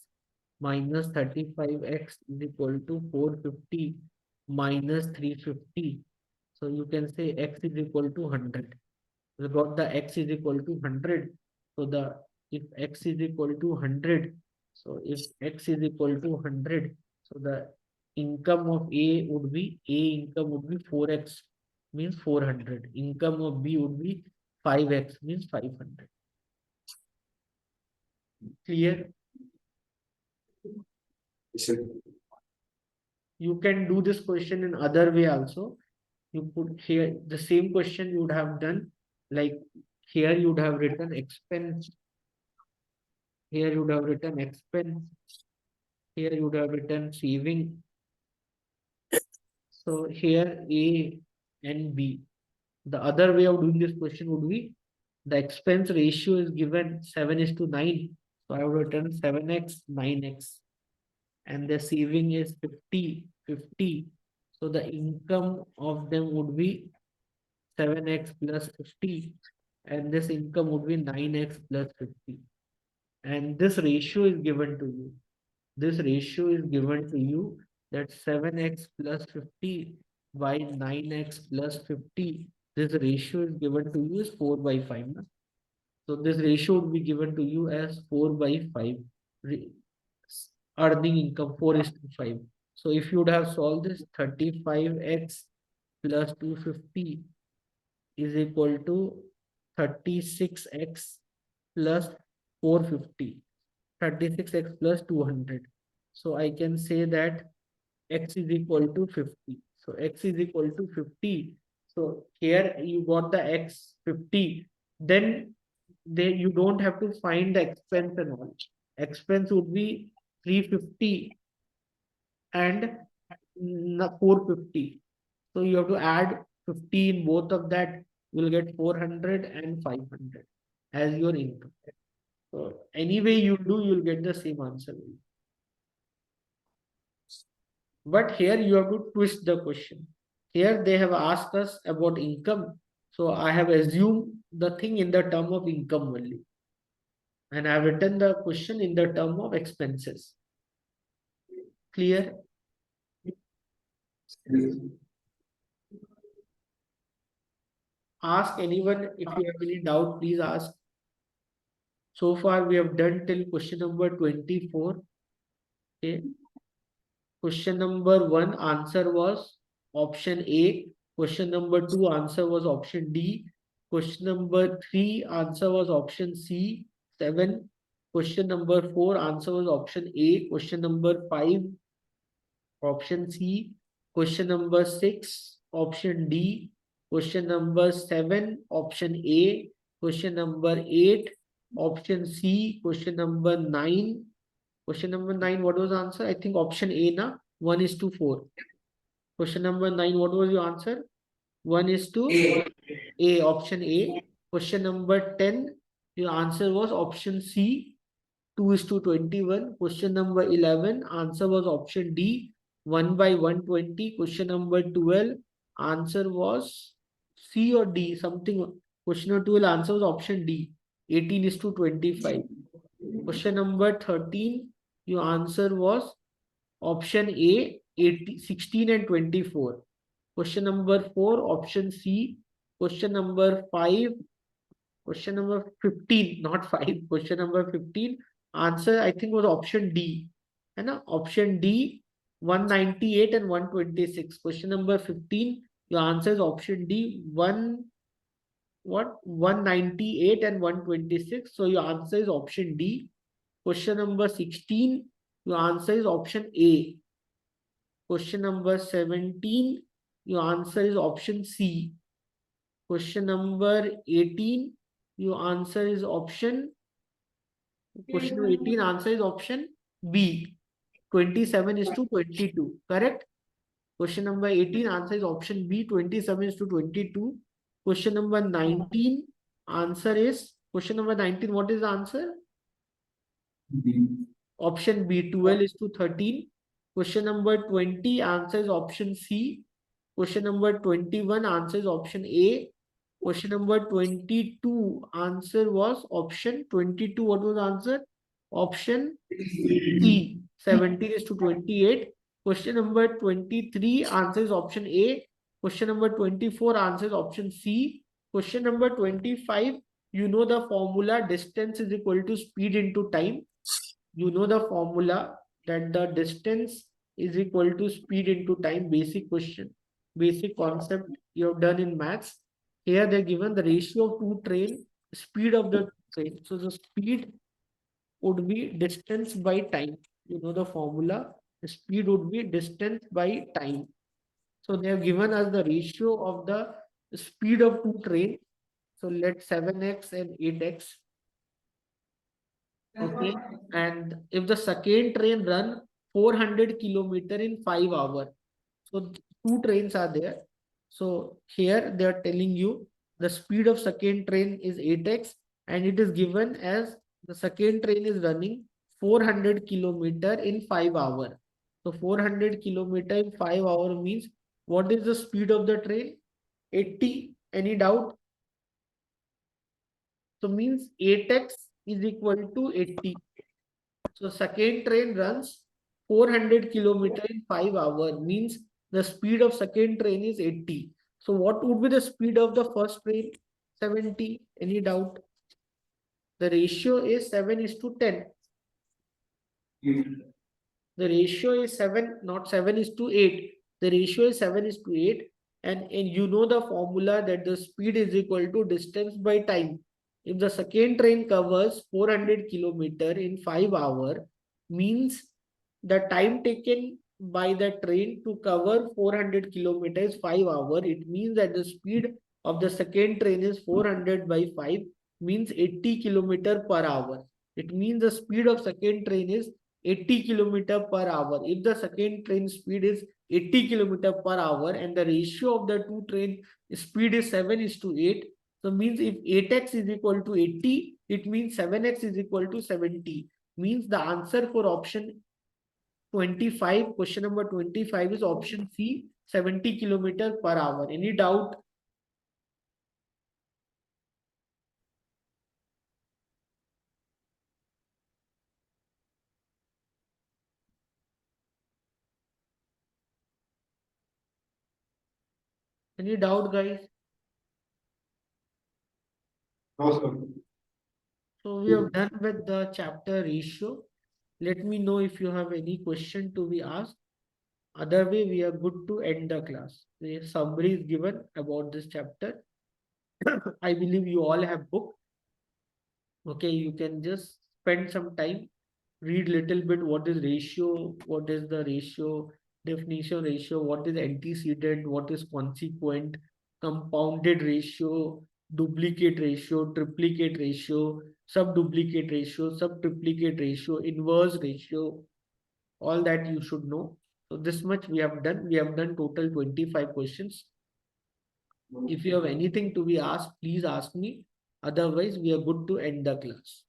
minus 35x is equal to 450 minus 350. So you can say x is equal to 100. We got the x is equal to 100. So if x is equal to 100, so if x is equal to 100, so the income of A income would be 4x, means 400. Income of B would be 5x, means 500. Clear? You can do this question in other way also. You put here the same question you would have done, like here you would have written expense, here you would have written expense, here you would have written saving. So here A and B. The other way of doing this question would be, the expense ratio is given 7:9. So I would written 7x, 9x. And the saving is 50, 50. So the income of them would be 7x plus 50. And this income would be 9x plus 50. And this ratio is given to you. This ratio is given to you, that 7x plus 50 by 9x plus 50. This ratio is given to you is 4/5. Na? So this ratio would be given to you as 4/5. Earning income 4:5. So if you would have solved this, 35x plus 250 is equal to 36x plus 450. 36x plus 200. So I can say that x is equal to 50. So x is equal to 50. So here you got the x 50. Then you don't have to find the expense and all. Expense would be 350 and 450. So you have to add 15, both of that will get 400 and 500 as your income. So anyway you do, you'll get the same answer. But here you have to twist the question. Here they have asked us about income. So I have assumed the thing in the term of income only. And I have written the question in the term of expenses. Clear? Ask anyone if you have any doubt, please ask. So far we have done till question number 24. Okay. Question number 1 answer was option A. Question number 2 answer was option D. Question number 3 answer was option C. 7. Question number 4 answer was option A. Question number 5 option C. Question number 6 option D. Question number 7 option A. Question number 8 option C. Question number 9. Question number 9, what was the answer? I think option A, na? 1:4. Question number 9, what was your answer? 1:A, option A. Question number 10, your answer was option C, 2:21. Question number 11, answer was option D, 1/120. Question number 12, answer was C or D, something. Question number 12, answer was option D, 18:25. Question number 13, your answer was option A, 16 and 24. Question number 4, option C. Question number 5, question number 15, not 5. Question number 15, answer I think was option D. And option D, 198 and 126. Question number 15, your answer is option D, 198 and 126. So your answer is option D. Question number 16, your answer is option A. Question number 17, your answer is option C. Question number 18, your answer is option. Question number 18, answer is option B. 27:22. Correct? Question number 18, answer is option B. 27:22. Question number 19, answer is question number 19. What is the answer? Option B, 12:13. Question number 20, answer is option C. Question number 21, answer is option A. Question number 22, answer was option 22. What was the answer? Option C, 17:28. Question number 23, answer is option A. Question number 24, answer is option C. Question number 25, you know the formula, distance is equal to speed into time. You know the formula that the distance is equal to speed into time. Basic question, basic concept you have done in maths. Here they're given the ratio of two train, speed of the train. So the speed would be distance by time. You know the formula, the speed would be distance by time. So they have given us the ratio of the speed of two train. So let 7x and 8x. Okay, and if the second train run 400 kilometer in 5 hours, so two trains are there. So here they are telling you the speed of second train is 8x, and it is given as the second train is running 400 kilometer in 5 hours. So 400 kilometer in 5 hours means what is the speed of the train? 80. Any doubt? So means 8x is equal to 80. So second train runs 400 kilometer in 5 hours, means the speed of second train is 80. So what would be the speed of the first train? 70. Any doubt? The ratio is 7:10. The ratio is 7, not 7:8. The ratio is 7:8. And you know the formula that the speed is equal to distance by time. If the second train covers 400 kilometer in 5 hours, means the time taken by the train to cover 400 kilometers 5 hours, it means that the speed of the second train is 400 by 5, means 80 kilometer per hour. It means the speed of second train is 80 kilometer per hour. If the second train speed is 80 kilometer per hour and the ratio of the two train speed is 7:8. So means if 8x is equal to 80, it means 7x is equal to 70. Means the answer for option 25, question number 25 is option C, 70 kilometer per hour. Any doubt? Any doubt, guys? No, sir. So we have done with the chapter ratio. Let me know if you have any question to be asked. Other way, we are good to end the class. The summary is given about this chapter. I believe you all have book. Okay, you can just spend some time, read little bit what is ratio, what is the ratio, definition ratio, what is antecedent, what is consequent, compounded ratio, duplicate ratio, triplicate ratio, subduplicate ratio, subtriplicate ratio, inverse ratio, all that you should know. So this much we have done. We have done total 25 questions. If you have anything to be asked, please ask me. Otherwise, we are good to end the class.